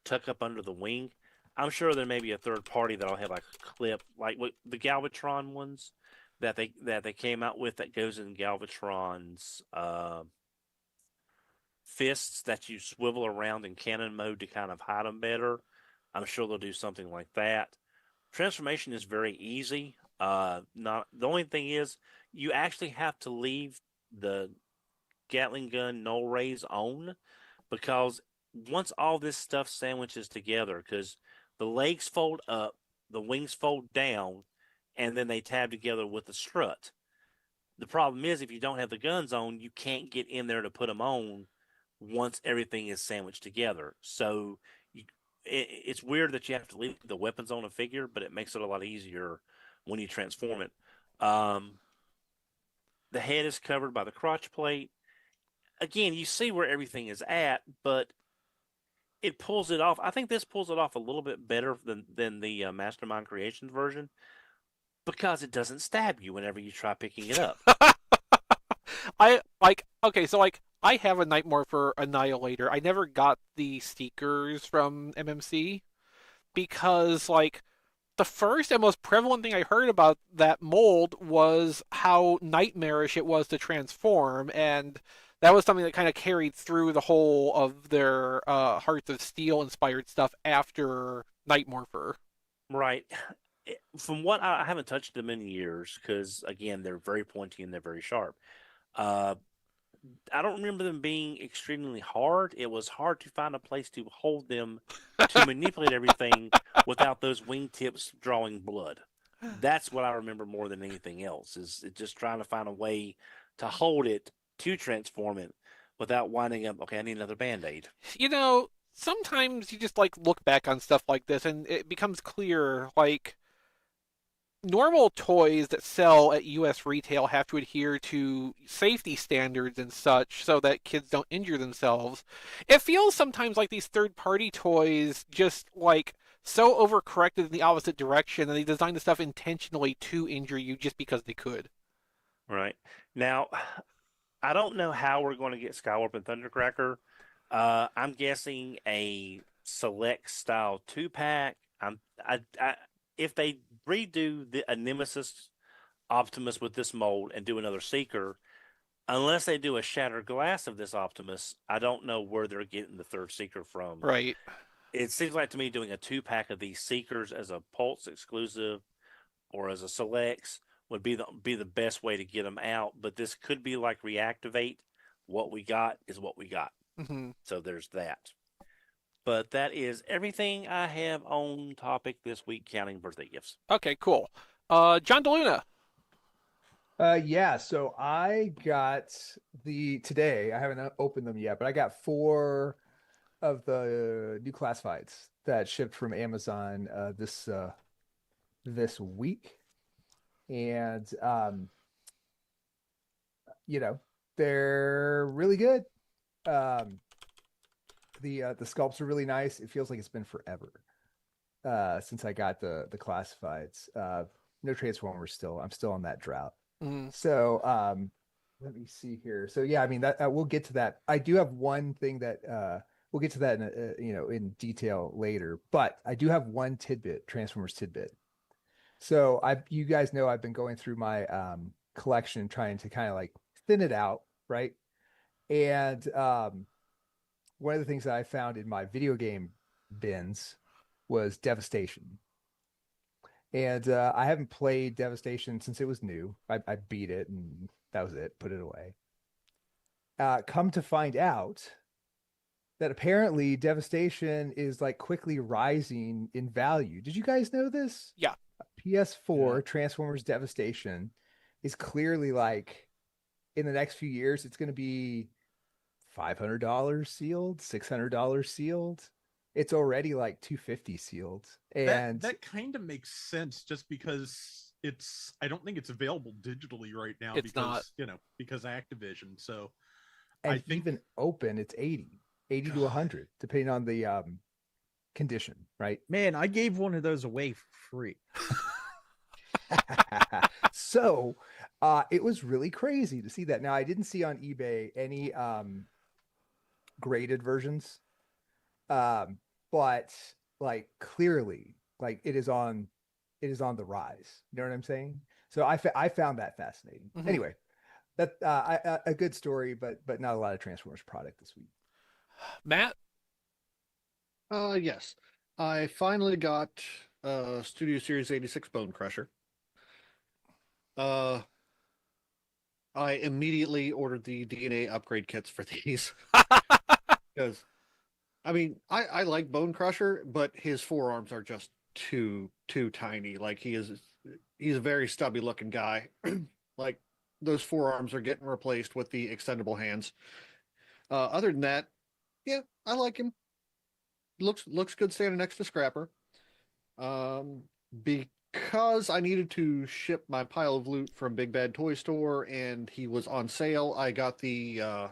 tuck up under the wing. I'm sure there may be a third party that'll have a clip like what the Galvatron ones that they came out with that goes in Galvatron's fists that you swivel around in cannon mode to kind of hide them better. I'm sure they'll do something like that. Transformation is very easy. Not the only thing is you actually have to leave the Gatling gun null rays on, because once all this stuff sandwiches together, because the legs fold up, the wings fold down, and then they tab together with the strut. The problem is if you don't have the guns on, you can't get in there to put them on once everything is sandwiched together. So it's weird that you have to leave the weapons on a figure, but it makes it a lot easier when you transform it. The head is covered by the crotch plate. Again, you see where everything is at, but it pulls it off. I think this pulls it off a little bit better than the Mastermind Creations version, because it doesn't stab you whenever you try picking it up. I have a Nightmare for Annihilator. I never got the stickers from MMC because the first and most prevalent thing I heard about that mold was how nightmarish it was to transform, and that was something that kind of carried through the whole of their Hearts of Steel inspired stuff after Night Morpher. Right. From what I haven't touched them in years, because again, they're very pointy and they're very sharp. I don't remember them being extremely hard. It was hard to find a place to hold them to manipulate everything without those wingtips drawing blood. That's what I remember more than anything else, is just trying to find a way to hold it to transform it without winding up, okay, I need another Band-Aid. sometimes you just like look back on stuff like this and it becomes clear like normal toys that sell at US retail have to adhere to safety standards and such so that kids don't injure themselves. It feels sometimes like these third-party toys just like so overcorrected in the opposite direction and they designed the stuff intentionally to injure you just because they could. Right. Now, I don't know how we're going to get Skywarp and Thundercracker. I'm guessing a select style 2-pack. If they redo a Nemesis Optimus with this mold and do another Seeker, unless they do a shattered glass of this Optimus, I don't know where they're getting the third Seeker from. Right. It seems like to me doing a 2-pack of these Seekers as a Pulse exclusive or as a Selects would be the best way to get them out. But this could be like reactivate. What we got is what we got. Mm-hmm. So there's that. But that is everything I have on topic this week, counting birthday gifts. Okay, cool. John DeLuna. Yeah, so I got today, I haven't opened them yet, but I got 4 of the new classifieds that shipped from Amazon this week. And they're really good. The sculpts are really nice. It feels like it's been forever since I got the classifieds. No Transformers still. I'm still on that drought. Mm. So let me see here. So yeah, I mean that we'll get to that. I do have one thing that we'll get to that in detail later, but I do have one Transformers tidbit. So you guys know I've been going through my collection trying to kind of like thin it out, right? And one of the things that I found in my video game bins was Devastation. And I haven't played Devastation since it was new. I beat it and that was it, put it away. Come to find out that apparently Devastation is like quickly rising in value. Did you guys know this? Yeah. PS4 Transformers Devastation is clearly like in the next few years, it's going to be $500 sealed, $600 sealed. It's already like $250 sealed. And that kind of makes sense just because I don't think it's available digitally right now It's because not. Because Activision. So and I think even open, it's 80 to 100, depending on the condition, right? Man, I gave one of those away for free. So it was really crazy to see that. Now I didn't see on eBay any graded versions, but like clearly, like it is on the rise. You know what I'm saying? So I found that fascinating. Mhm. Anyway, that a good story, but not a lot of Transformers product this week. Matt? Yes. I finally got Studio Series 86 Bone Crusher. I immediately ordered the DNA upgrade kits for these. Because, I mean, I like Bone Crusher, but his forearms are just too tiny. Like he's a very stubby looking guy. Like those forearms are getting replaced with the extendable hands. Other than that, yeah, I like him. Looks good standing next to Scrapper. Because I needed to ship my pile of loot from Big Bad Toy Store and he was on sale, I got the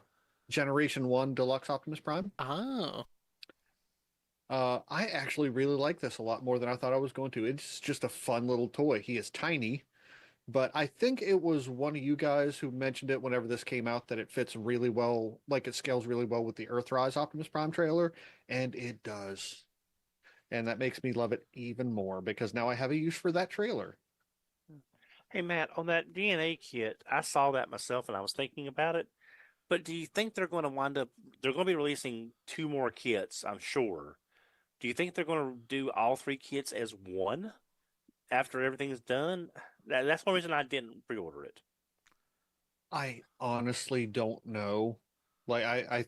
Generation 1 Deluxe Optimus Prime. Oh. I actually really like this a lot more than I thought I was going to. It's just a fun little toy. He is tiny, but I think it was one of you guys who mentioned it whenever this came out that it fits really well, like it scales really well with the Earthrise Optimus Prime trailer, and it does. And that makes me love it even more because now I have a use for that trailer. Hey, Matt, on that DNA kit, I saw that myself and I was thinking about it. But do you think they're going to they're going to be releasing 2 more kits, I'm sure. Do you think they're going to do all 3 kits as one after everything's done? That's one reason I didn't pre-order it. I honestly don't know. Like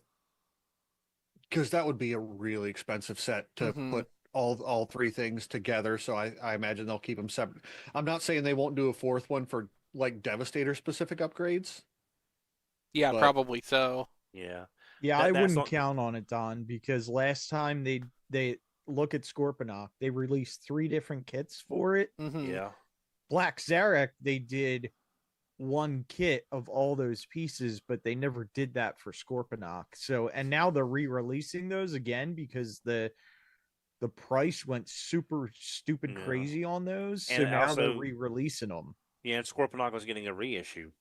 because that would be a really expensive set to put all 3 things together. So I imagine they'll keep them separate. I'm not saying they won't do a 4th one for like Devastator specific upgrades. Yeah, But- probably so. Yeah. Yeah, That- I that's wouldn't not- count on it, Don, because last time they look at Scorponok, they released 3 different kits for it. Hmm. Yeah. Black Zarek, they did one kit of all those pieces, but they never did that for Scorponok. So, and now they're re-releasing those again because the price went super stupid Yeah. crazy on those. So And now they're also- re-releasing them. Yeah, and Scorponok was getting a reissue.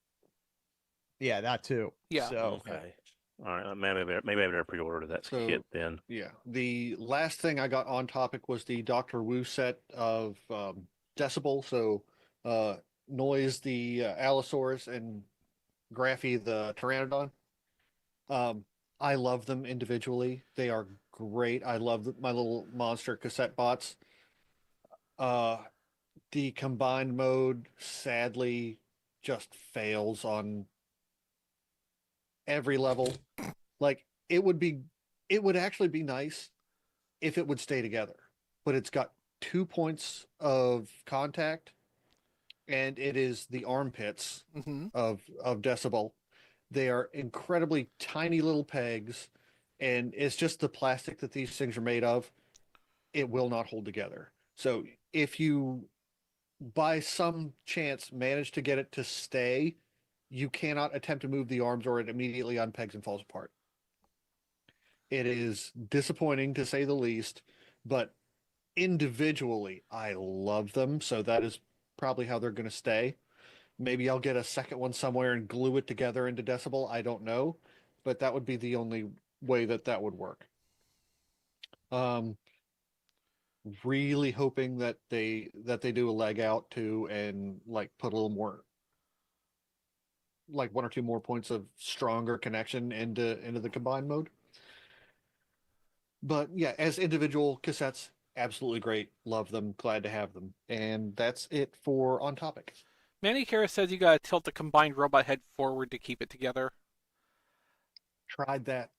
Yeah, that too. Yeah. So Okay. All right. Maybe I better pre-order that So- kit then. Yeah. The last thing I got on topic was the Doctor Wu set of Decibel. So Noise the Allosaurus and Graffy the Pteranodon. I love them individually. They are great. I love my little monster cassette bots. The combined mode sadly just fails on every level. Like it would actually be nice if it would stay together, but it's got 2 points of contact and it is the armpits Hmm. of Decibel. They are incredibly tiny little pegs, and it's just the plastic that these things are made of. It will not hold together. So if you, by some chance, manage to get it to stay, you cannot attempt to move the arms or it immediately unpegs and falls apart. It is disappointing to say the least, but individually, I love them. So that is probably how they're going to stay. Maybe I'll get a second one somewhere and glue it together into Decibel. I don't know, but that would be the only way that would work. Really hoping that they do a leg out too and like put a little more, like 1 or 2 more points of stronger connection into the combined mode. But yeah, as individual cassettes, absolutely great. Love them. Glad to have them. And that's it for On Topic. Manny Kara says you gotta tilt the combined robot head forward to keep it together. Tried that.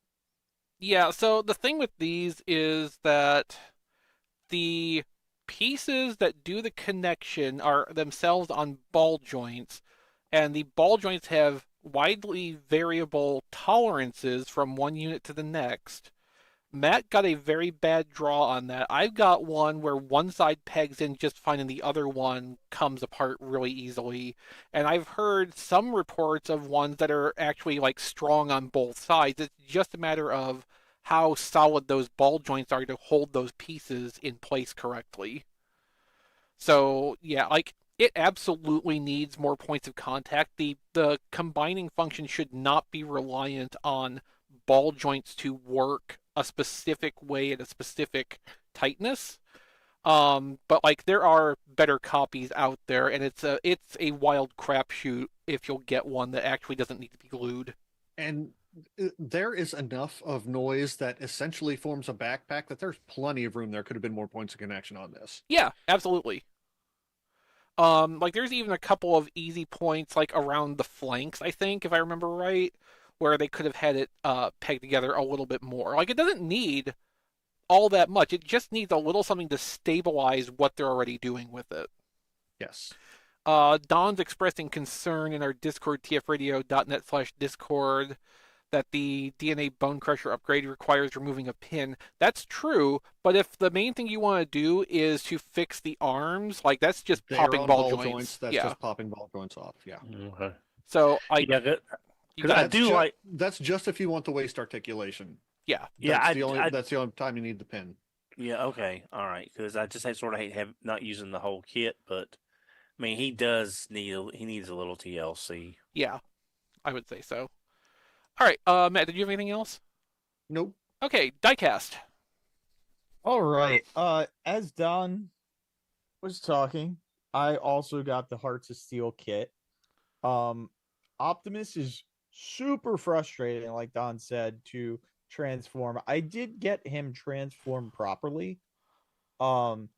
Yeah, so the thing with these is that the pieces that do the connection are themselves on ball joints, and the ball joints have widely variable tolerances from one unit to the next. Matt got a very bad draw on that. I've got one where one side pegs in just fine and the other one comes apart really easily. And I've heard some reports of ones that are actually like strong on both sides. It's just a matter of how solid those ball joints are to hold those pieces in place correctly. So, yeah, like it absolutely needs more points of contact. The combining function should not be reliant on ball joints to work a specific way at a specific tightness. But like there are better copies out there, and it's a wild crapshoot if you'll get one that actually doesn't need to be glued. And there is enough of noise that essentially forms a backpack that there's plenty of room. There could have been more points of connection on this. Yeah, absolutely. Like there's even a couple of easy points like around the flanks, I think, if I remember right, where they could have had it pegged together a little bit more. Like it doesn't need all that much. It just needs a little something to stabilize what they're already doing with it. Yes. Don's expressing concern in our Discord, tfradio.net/discord, that the DNA Bone Crusher upgrade requires removing a pin. That's true, but if the main thing you want to do is to fix the arms, like that's just They're popping on ball joints. That's Yeah. just popping ball joints off. Yeah. Okay. So I Yeah, you because I got do like. That's just if you want the waist articulation. yeah. Yeah, That's the only time you need the pin. Yeah, okay, all right. Because I just sort of hate not using the whole kit, but I mean he needs a little TLC. Yeah, I would say so. All right, Matt, did you have anything else? Nope. Okay, Diecast. all right. As Don was talking, I also got the Hearts of Steel kit. Optimus is super frustrating, like Don said, to transform. I did get him transformed properly. And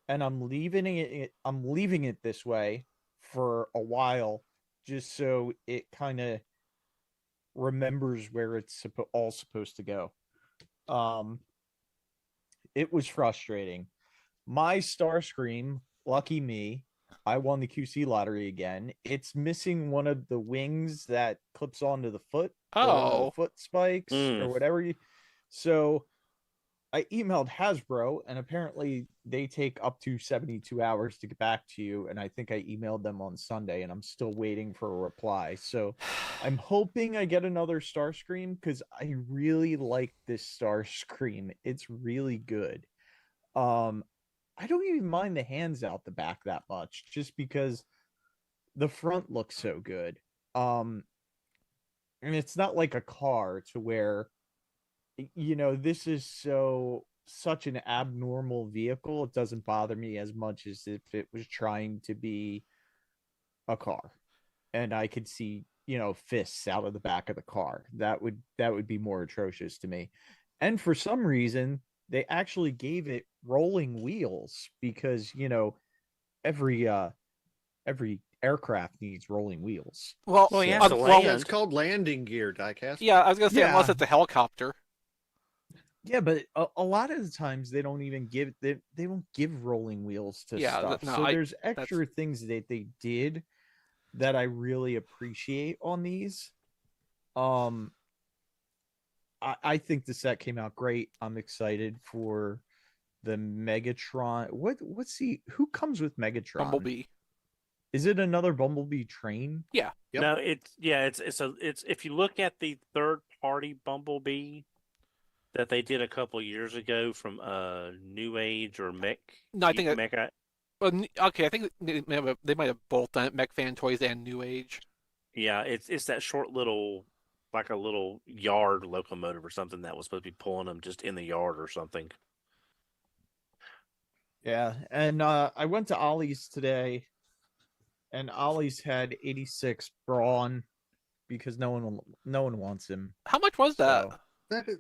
I'm leaving it this way for a while just so it kind of remembers where it's all supposed to go. It was frustrating. My Starscream, lucky me, I won the QC lottery again. It's missing one of the wings that clips onto the foot, the Oh. foot spikes Mm. or whatever. So I emailed Hasbro, and apparently they take up to 72 hours to get back to you. And I think I emailed them on Sunday, and I'm still waiting for a reply. So I'm hoping I get another Starscream because I really like this Starscream. It's really good. I don't even mind the hands out the back that much, just because the front looks so good. And it's not like a car to where, this is such an abnormal vehicle. It doesn't bother me as much as if it was trying to be a car, and I could see, fists out of the back of the car. That would be more atrocious to me. And for some reason, they actually gave it rolling wheels because, every aircraft needs rolling wheels. Well, Well, he So- has to well, That's land. called landing gear, Diecast. yeah, I was gonna say Yeah. unless it's a helicopter. Yeah, but a lot of the times they don't even give they don't give rolling wheels to Yeah, stuff. no, So there's extra things that they did that I really appreciate on these. I think the set came out great. I'm excited for the Megatron. Who comes with Megatron? Bumblebee. Is it another Bumblebee train? Yep. No, it's if you look at the third party Bumblebee that they did a couple years ago from New Age or Mech. No, I think Mech. Well, okay, I think they might have both done it, Mech Fan Toys and New Age. Yeah, it's that short little, like a little yard locomotive or something that was supposed to be pulling them just in the yard or something. Yeah, and I went to Ollie's today, and Ollie's had 86 Brawn because no one wants him. How much was that? So, That, is,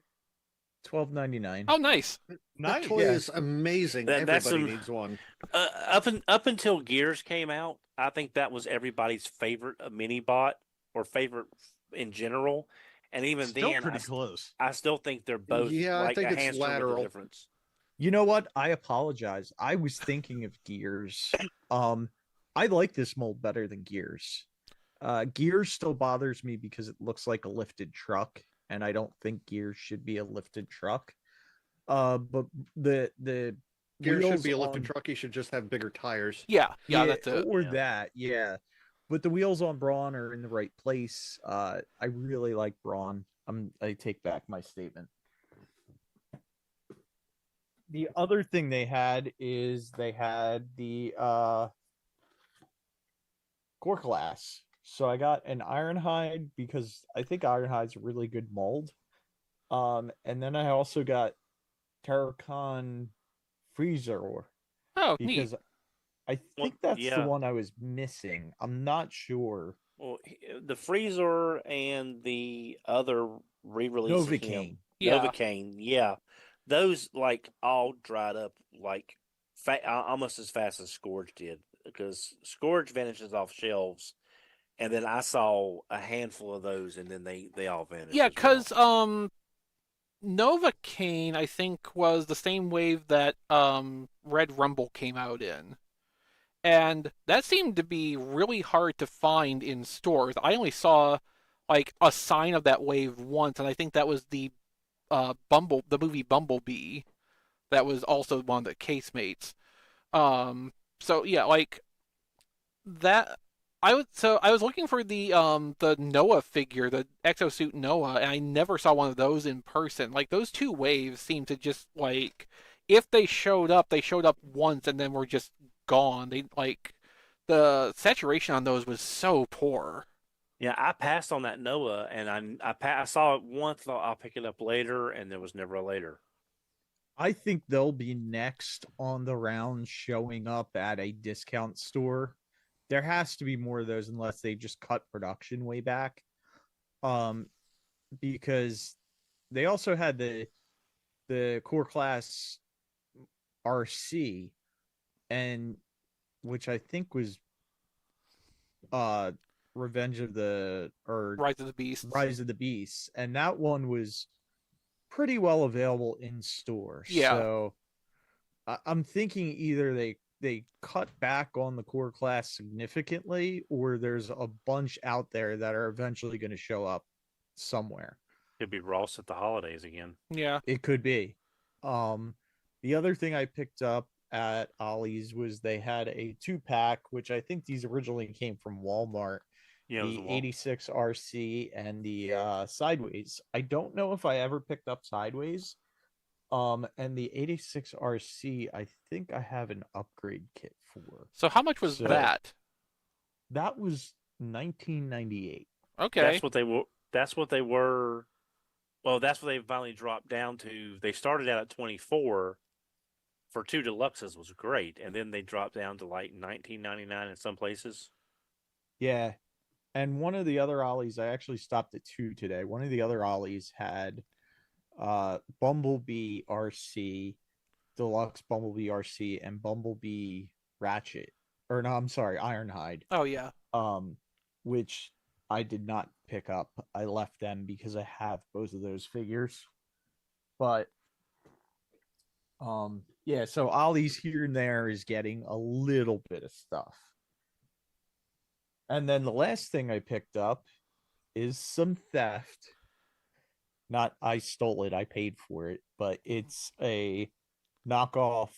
$12.99. Oh, nice. that Nice. toy Yeah. is amazing. That's Everybody some- needs one. Up until Gears came out, I think that was everybody's favorite mini bot or favorite in general. And even Still then, pretty close. I still think they're both Yeah, I like think a it's hamster with a lateral. difference. You know what? I apologize. I was thinking of Gears. I like this mold better than Gears. Gears still bothers me because it looks like a lifted truck, and I don't think Gears should be a lifted truck. But the Gear should wheels be a lifted on- truck. He should just have bigger tires. Yeah, that's it. Or Yeah. that, yeah. But the wheels on Brawn are in the right place. I really like Brawn. I take back my statement. The other thing they had is they had the core class. So I got an Ironhide because I think Ironhide's a really good mold. And then I also got Terracon Freezer Oh, neat. because I think Well, that's yeah. the one I was missing. I'm not sure. Well, the Freezer and the other re-release of him, Novocaine. Yeah. Novocaine, yeah, those like all dried up like almost as fast as Scourge did because Scourge vanishes off shelves, and then I saw a handful of those, and then they all vanished. Yeah, as well. because Novocaine, I think, was the same wave that Red Rumble came out in. And that seemed to be really hard to find in stores. I only saw like a sign of that wave once, and I think that was the movie Bumblebee. That was also one of the casemates. So yeah, like that. I was looking for the Noah figure, the exosuit Noah, and I never saw one of those in person. Like those two waves seemed to just like if they showed up once and then were just gone. They like the saturation on those was so poor. Yeah, I passed on that Noah, and I saw it once. Thought I'll pick it up later, and there was never a later. I think they'll be next on the round showing up at a discount store. There has to be more of those unless they just cut production way back. Because they also had the core class RC, and which I think was Revenge of the or Rise of the Beast. Rise of the Beasts, and that one was pretty well available in store. Yeah. So I'm thinking either they they cut back on the core class significantly, or there's a bunch out there that are eventually going to show up somewhere. Could be Ross at the holidays again. Yeah. It could be. The other thing I picked up at Ollie's was they had a 2-pack, which I think these originally came from Walmart. Yeah, it was The a wall. 86 RC and the Sideways. I don't know if I ever picked up Sideways. And the 86 RC, I think I have an upgrade kit for. So how much was So- that? That was 1998. Okay. That's what they were. That's what they were. Well, that's what they finally dropped down to. They started out at 24 for 2 deluxes was great, and then they dropped down to like 19.99 in some places. Yeah. And one of the other Ollies, I actually stopped at 2 today. One of the other Ollies had Bumblebee RC, Deluxe Bumblebee RC, and Bumblebee Ratchet. Or no, I'm sorry, Ironhide. Oh yeah. Which I did not pick up. I left them because I have both of those figures. But yeah, so Ollie's here and there is getting a little bit of stuff. And then the last thing I picked up is some theft. Not I stole it, I paid for it, but it's a knockoff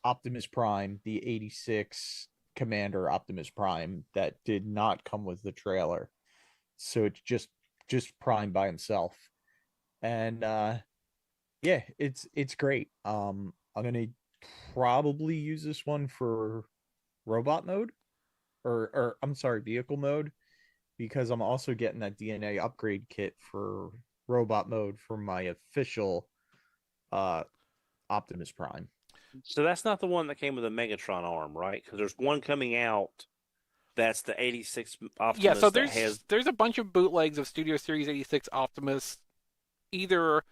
Optimus Prime, the 86 Commander Optimus Prime that did not come with the trailer. So it's just Prime by himself. And yeah, it's great. I'm gonna probably use this one for robot mode. Or I'm sorry, vehicle mode, because I'm also getting that DNA upgrade kit for robot mode for my official Optimus Prime. So that's not the one that came with a Megatron arm, right? Because there's one coming out that's the 86 Optimus. Yeah, so that has there's a bunch of bootlegs of Studio Series 86 Optimus either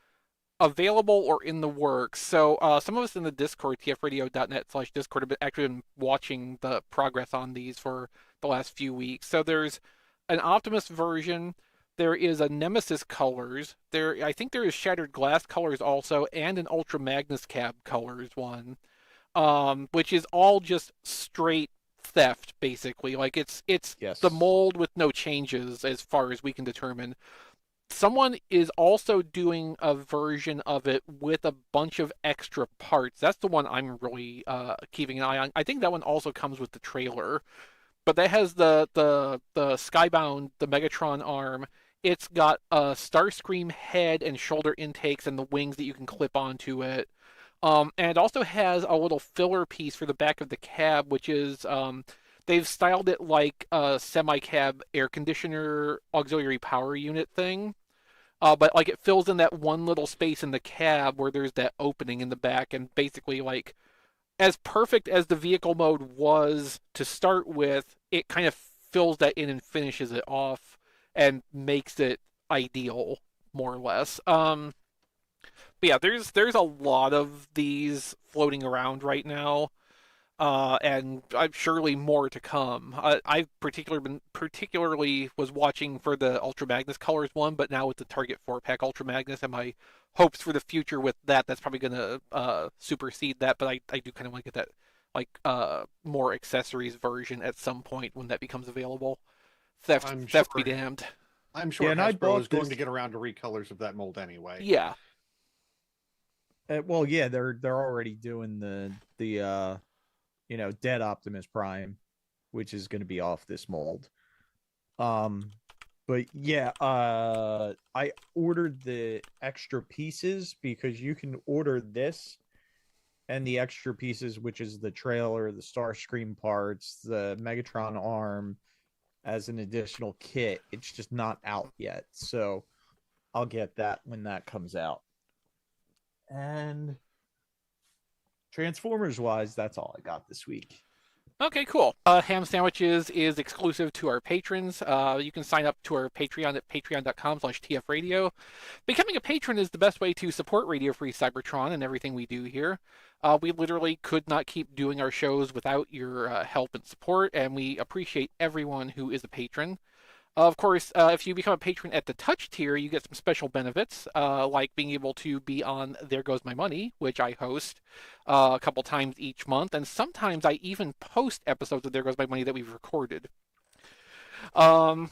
available or in the works. So some of us in the Discord, tfradio.net/Discord, have actually been watching the progress on these for the last few weeks. So there's an Optimus version. There is a Nemesis colors. I think there is Shattered Glass colors also, and an Ultra Magnus Cab colors one, which is all just straight theft, basically. Like it's Yes. the mold with no changes as far as we can determine. Someone is also doing a version of it with a bunch of extra parts. That's the one I'm really keeping an eye on. I think that one also comes with the trailer, but that has the Skybound, the Megatron arm. It's got a Starscream head and shoulder intakes and the wings that you can clip onto it. And it also has a little filler piece for the back of the cab, which is they've styled it like a semi-cab air conditioner auxiliary power unit thing. But like it fills in that one little space in the cab where there's that opening in the back, and basically like as perfect as the vehicle mode was to start with, it kind of fills that in and finishes it off and makes it ideal, more or less. But yeah, there's a lot of these floating around right now. And surely more to come. I've particularly was watching for the Ultra Magnus Colors one, but now with the Target 4-pack Ultra Magnus and my hopes for the future with that's probably going to supersede that. But I do kind of want to get that more accessories version at some point when that becomes available. Theft be damned. I'm sure Yeah, and I Hasbro bought is going this- to get around to recolors of that mold anyway. Yeah. Well, yeah, they're already doing the Dead Optimus Prime, which is going to be off this mold. But yeah, I ordered the extra pieces because you can order this and the extra pieces, which is the trailer, the Starscream parts, the Megatron arm, as an additional kit. It's just not out yet, so I'll get that when that comes out. And Transformers wise, that's all I got this week. Okay, cool. Ham Sandwiches is exclusive to our patrons. You can sign up to our Patreon at patreon.com/tfradio. Becoming a patron is the best way to support Radio Free Cybertron and everything we do here. We literally could not keep doing our shows without your help and support, and we appreciate everyone who is a patron. Of course, if you become a patron at the touch tier, you get some special benefits, like being able to be on There Goes My Money, which I host a couple times each month, and sometimes I even post episodes of There Goes My Money that we've recorded. Um,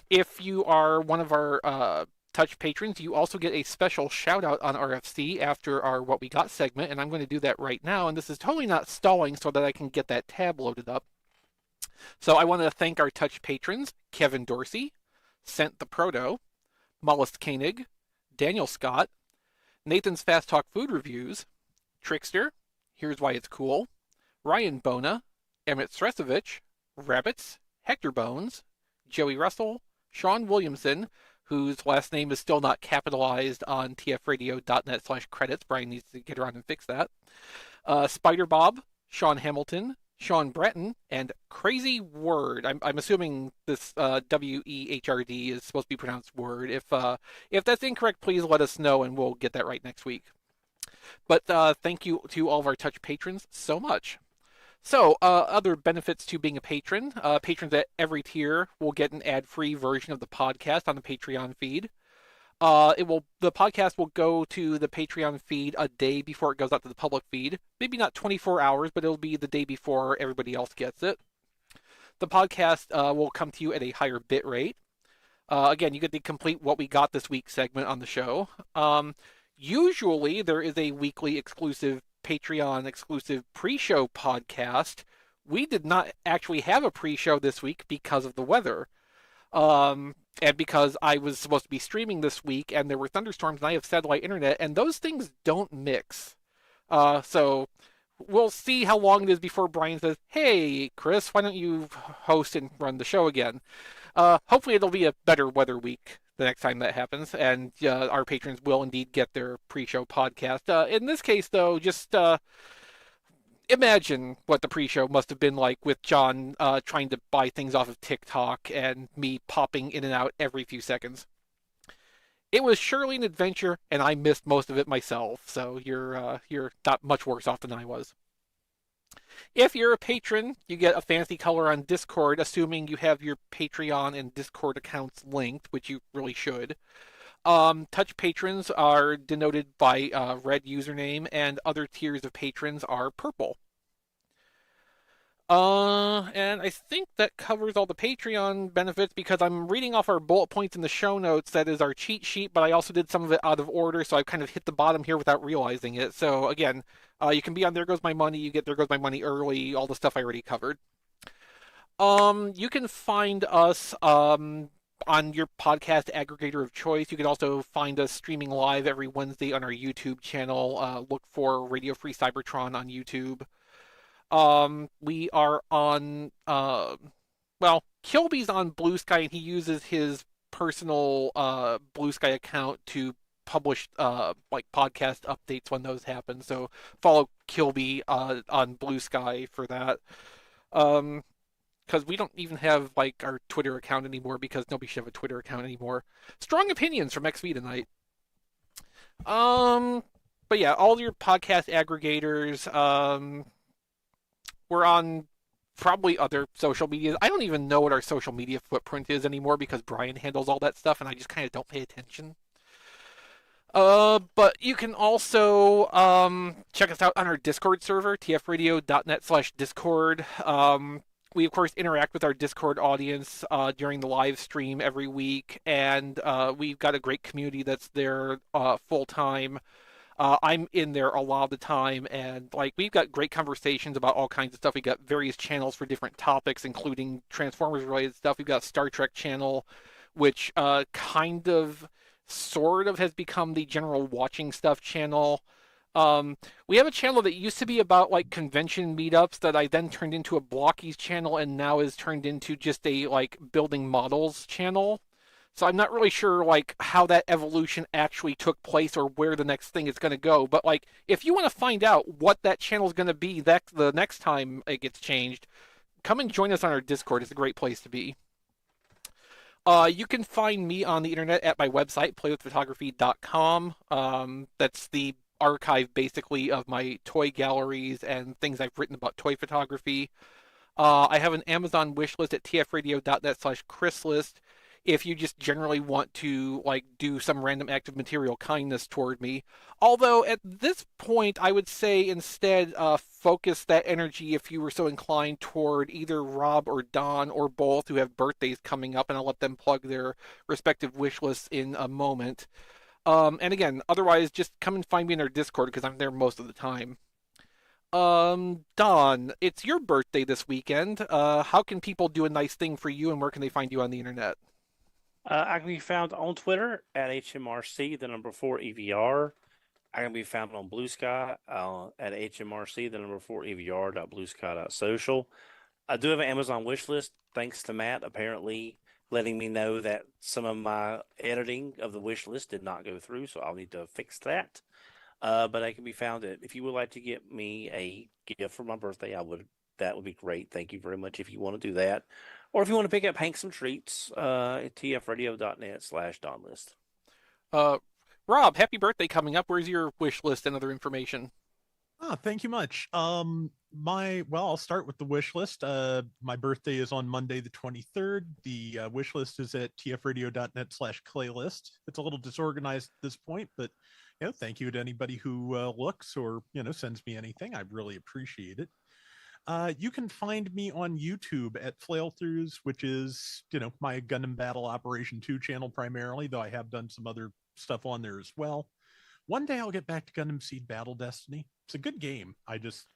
if you are one of our touch patrons, you also get a special shout out on RFC after our What We Got segment, and I'm going to do that right now. And this is totally not stalling so that I can get that tab loaded up. So I want to thank our touch patrons, Kevin Dorsey, Sent the Proto, Mollusk Koenig, Daniel Scott, Nathan's Fast Talk Food Reviews, Trickster, Here's Why It's Cool, Ryan Bona, Emmett Stresovich, Rabbits, Hector Bones, Joey Russell, Sean Williamson, whose last name is still not capitalized on tfradio.net/credits. Brian needs to get around and fix that. Spider Bob, Sean Hamilton, Sean Bratton, and Crazy Word. I'm assuming this WEHRD is supposed to be pronounced Word. If that's incorrect, please let us know and we'll get that right next week. But thank you to all of our touch patrons so much. So, other benefits to being a patron. Patrons at every tier will get an ad-free version of the podcast on the Patreon feed. The podcast will go to the Patreon feed a day before it goes out to the public feed. Maybe not 24 hours, but it'll be the day before everybody else gets it. The podcast will come to you at a higher bit rate. Again, you get the complete What We Got This Week segment on the show. Usually, there is a weekly exclusive Patreon exclusive pre-show podcast. We did not actually have a pre-show this week because of the weather. And because I was supposed to be streaming this week and there were thunderstorms and I have satellite internet and those things don't mix. So we'll see how long it is before Brian says, hey, Chris, why don't you host and run the show again? Hopefully it'll be a better weather week the next time that happens, and our patrons will indeed get their pre-show podcast. In this case, though, just imagine what the pre-show must have been like with John trying to buy things off of TikTok and me popping in and out every few seconds. It was surely an adventure, and I missed most of it myself, so you're not much worse off than I was. If you're a patron, you get a fancy color on Discord, assuming you have your Patreon and Discord accounts linked, which you really should. Touch patrons are denoted by red username, and other tiers of patrons are purple. And I think that covers all the Patreon benefits because I'm reading off our bullet points in the show notes. That is our cheat sheet, but I also did some of it out of order, so I've kind of hit the bottom here without realizing it. So again, you can be on There Goes My Money, you get There Goes My Money early, all the stuff I already covered. You can find us on your podcast aggregator of choice. You can also find us streaming live every Wednesday on our YouTube channel. Look for Radio Free Cybertron on YouTube. We are on, Kilby's on Blue Sky, and he uses his personal Blue Sky account to publish podcast updates when those happen. So follow Kilby on Blue Sky for that. Because we don't even have our Twitter account anymore because nobody should have a Twitter account anymore. Strong opinions from Exvee tonight. But yeah, all your podcast aggregators. We're on probably other social medias. I don't even know what our social media footprint is anymore because Brian handles all that stuff and I just kind of don't pay attention. But you can also check us out on our Discord server, tfradio.net/discord. We, of course, interact with our Discord audience during the live stream every week, and we've got a great community that's there full-time. I'm in there a lot of the time, and we've got great conversations about all kinds of stuff. We got various channels for different topics, including Transformers-related stuff. We've got a Star Trek channel, which sort of has become the general watching stuff channel. We have a channel that used to be about convention meetups that I then turned into a Blockies channel, and now is turned into just a building models channel. So I'm not really sure how that evolution actually took place or where the next thing is going to go. But if you want to find out what that channel is going to be the next time it gets changed, come and join us on our Discord. It's a great place to be. You can find me on the internet at my website, playwithphotography.com. That's the archive basically of my toy galleries and things I've written about toy photography. I have an Amazon wishlist at tfradio.net/chrislist. if you just generally want to like do some random act of material kindness toward me. Although at this point, I would say instead focus that energy, if you were so inclined, toward either Rob or Don or both who have birthdays coming up, and I'll let them plug their respective wish lists in a moment. And again, otherwise, just come and find me in our Discord because I'm there most of the time. Don, it's your birthday this weekend. How can people do a nice thing for you, and where can they find you on the internet? I can be found on Twitter at HMRC, the number 4 EVR. I can be found on Blue Sky at HMRC, the number 4 EVR.bluesky.social. I do have an Amazon wish list, thanks to Matt apparently letting me know that some of my editing of the wish list did not go through, so I'll need to fix that. But I can be found at, if you would like to get me a gift for my birthday, that would be great. Thank you very much if you want to do that. Or if you want to pick up Hank some treats, at tfradio.net/donlist. Rob, happy birthday coming up. Where's your wish list and other information? Oh, thank you much. I'll start with the wish list. My birthday is on Monday the 23rd. The wish list is at tfradio.net/playlist. It's a little disorganized at this point, but thank you to anybody who looks or sends me anything. I really appreciate it. You can find me on YouTube at Flailthroughs, which is my Gundam Battle Operation 2 channel primarily, though I have done some other stuff on there as well. One day I'll get back to Gundam Seed Battle Destiny. It's a good game. Just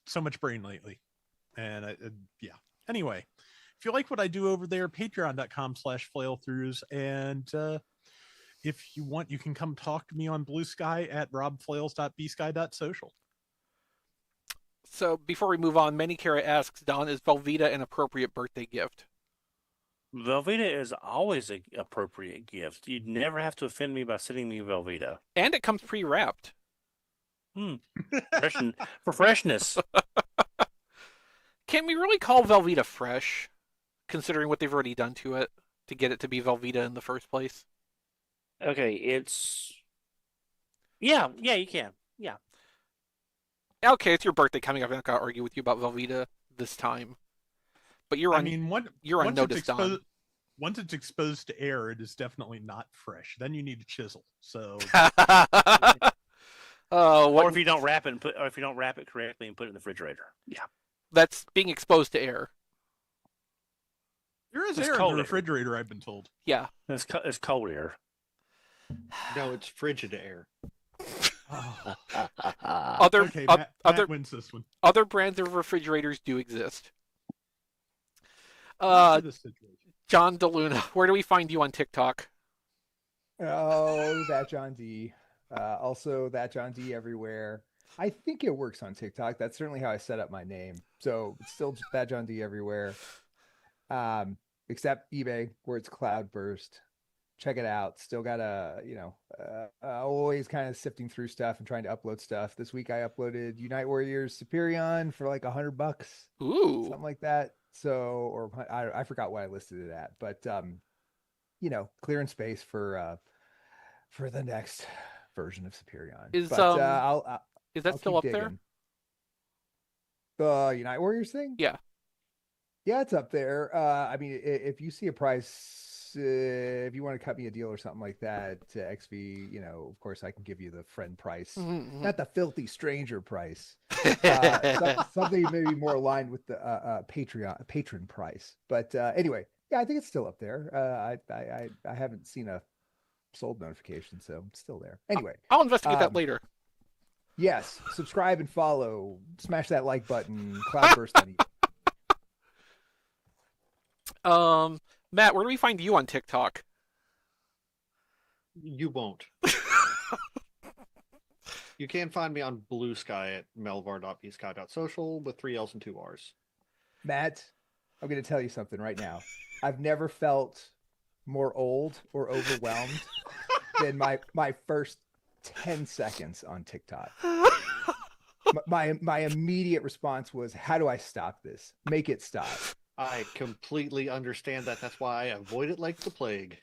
so much brain lately. And yeah. Anyway, if you like what I do over there, patreon.com/flailthroughs. And if you want, you can come talk to me on Blue Sky at robflails.bsky.social. So before we move on, Manikara asks, Don, is Velveeta an appropriate birthday gift? Velveeta is always an appropriate gift. You'd never have to offend me by sending me Velveeta. And it comes pre-wrapped. For freshness. Can we really call Velveeta fresh, considering what they've already done to it to get it to be Velveeta in the first place? Okay, yeah, you can. Yeah. Okay, it's your birthday coming up. I'm not going to argue with you about Velveeta this time. But you're on notice, Don. Once it's exposed to air, it is definitely not fresh. Then you need a chisel. So or if you don't wrap it correctly and put it in the refrigerator. Yeah. That's being exposed to air. There is air in the refrigerator, I've been told. Yeah. It's cold air. No, it's frigid air. Oh. Matt wins this one. Other brands of refrigerators do exist. John DeLuna, where do we find you on TikTok? Oh, that John D. Also, that John D everywhere. I think it works on TikTok. That's certainly how I set up my name. So it's still that John D everywhere. Except eBay, where it's Cloudburst. Check it out. Still got always kind of sifting through stuff and trying to upload stuff. This week I uploaded Unite Warriors Superion for like $100. Ooh. Something like that. So, or I forgot what I listed it at, but clearing space for the next version of Superion. Is that still up there? The Unite Warriors thing? Yeah. Yeah, it's up there. I mean, if you see a price, if you want to cut me a deal or something like that to Exvee, of course I can give you the friend price, not the filthy stranger price. Something maybe more aligned with the patron price. But anyway, yeah, I think it's still up there. I haven't seen a sold notification, so it's still there. Anyway, I'll investigate that later. Yes, subscribe and follow. Smash that like button. Cloudburst on you. Matt, where do we find you on TikTok? You won't. You can find me on Blue Sky at melvar.bsky.social with 3 L's and 2 R's. Matt, I'm going to tell you something right now. I've never felt more old or overwhelmed than my first 10 seconds on TikTok. My immediate response was, how do I stop this? Make it stop. I completely understand that. That's why I avoid it like the plague.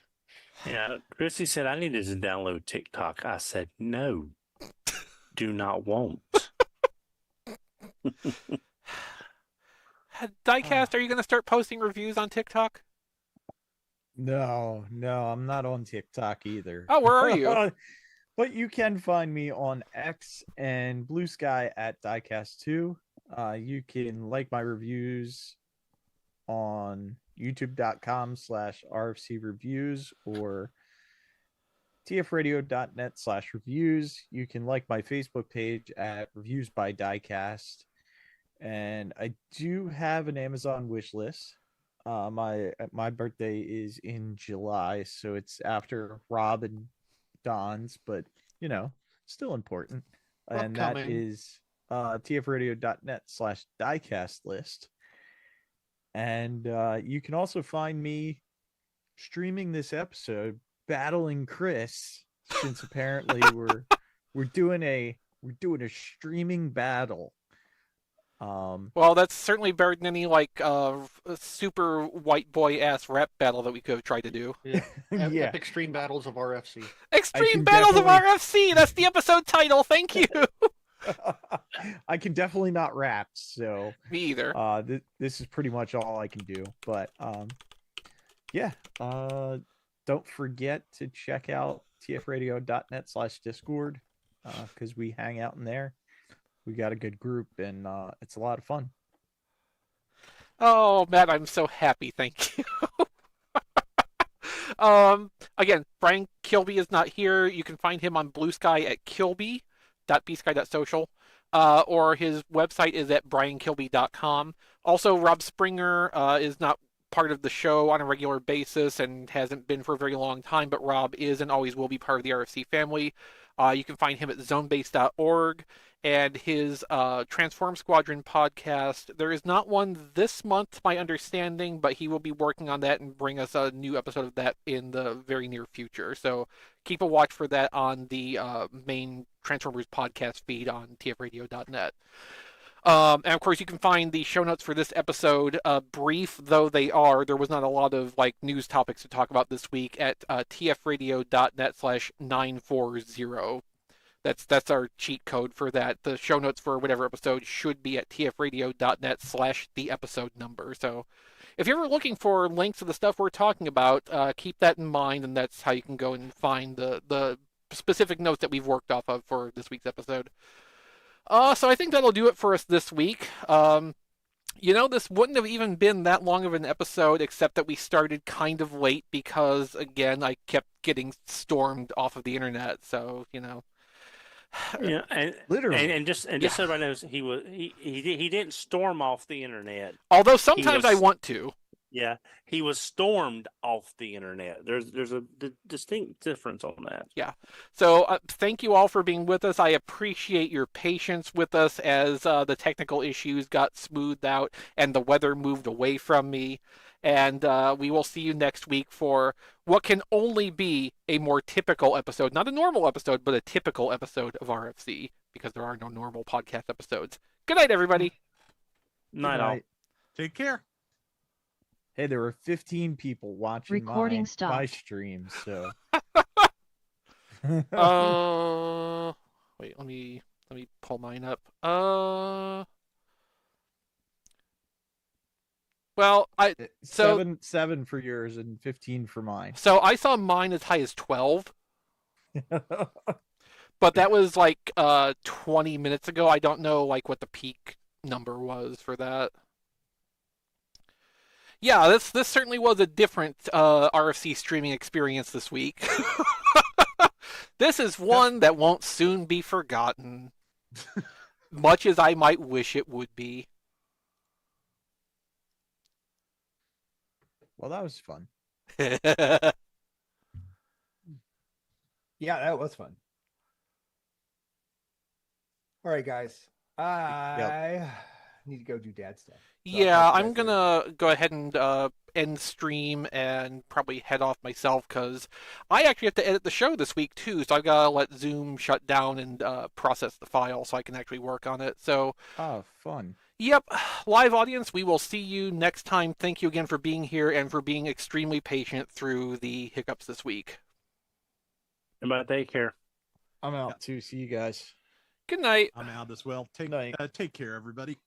Yeah, Christy said I needed to download TikTok. I said, no, do not want. Diecast, are you going to start posting reviews on TikTok? No, I'm not on TikTok either. Oh, where are you? But you can find me on X and Blue Sky at Diecast2. You can like my reviews on youtube.com/RFC reviews or tfradio.net/reviews. You can like my Facebook page at Reviews by Diecast. And I do have an Amazon wish list. My birthday is in July, so it's after Rob and Don's, but still important. And that Upcoming. is tfradio.net/diecast list. And you can also find me streaming this episode, battling Chris, since apparently we're doing a streaming battle. Well, that's certainly better than any super white boy ass rap battle that we could have tried to do. Yeah. Yeah. Epic Stream Battles of RFC. Extreme can Battles of definitely- RFC. That's the episode title. Thank you. I can definitely not rap, so Me either. this is pretty much all I can do. But yeah, don't forget to check out tfradio.net/discord because we hang out in there. We got a good group, and it's a lot of fun. Oh, Matt, I'm so happy. Thank you. Again, Brian Kilby is not here. You can find him on Blue Sky at kilby.bsky.social, or his website is at briankilby.com. Also, Rob Springer is not part of the show on a regular basis and hasn't been for a very long time, but Rob is and always will be part of the RFC family. You can find him at zonebase.org and his Transform Squadron podcast. There is not one this month, my understanding, but he will be working on that and bring us a new episode of that in the very near future. So keep a watch for that on the main Transformers podcast feed on tfradio.net. And of course, you can find the show notes for this episode, brief though they are. There was not a lot of news topics to talk about this week at tfradio.net/940. That's our cheat code for that. The show notes for whatever episode should be at tfradio.net/the episode number. So if you're ever looking for links to the stuff we're talking about, keep that in mind, and that's how you can go and find the specific notes that we've worked off of for this week's episode. So I think that'll do it for us this week. This wouldn't have even been that long of an episode, except that we started kind of late because, again, I kept getting stormed off of the internet. So, Yeah, and Literally. and just so everybody knows, he didn't storm off the internet. Although sometimes I was- want to. Yeah, he was stormed off the internet. There's a distinct difference on that. So thank you all for being with us. I appreciate your patience with us as the technical issues got smoothed out and the weather moved away from me. And we will see you next week for what can only be a more typical episode. Not a normal episode, but a typical episode of RFC, because there are no normal podcast episodes. Good night, everybody. Night all. Right. Take care. Hey, there were 15 people watching Recording my stopped. stream, so Wait, let me pull mine up. Well, so- seven for yours and 15 for mine. so I saw mine as high as 12, but that was 20 minutes ago. I don't know what the peak number was for that. Yeah, this certainly was a different RFC streaming experience this week. This is one that won't soon be forgotten, much as I might wish it would be. Well, that was fun. Yeah, that was fun. All right, guys. I need to go do dad stuff. Yeah, I'll talk to you I'm guys gonna go ahead and end stream and probably head off myself because I actually have to edit the show this week too. So I've gotta let Zoom shut down and process the file so I can actually work on it. So, Oh, fun. yep, live audience, we will see you next time. Thank you again for being here and for being extremely patient through the hiccups this week. Everybody take care. I'm out too. See you guys. Good night. I'm out as well. Night. Take care, everybody.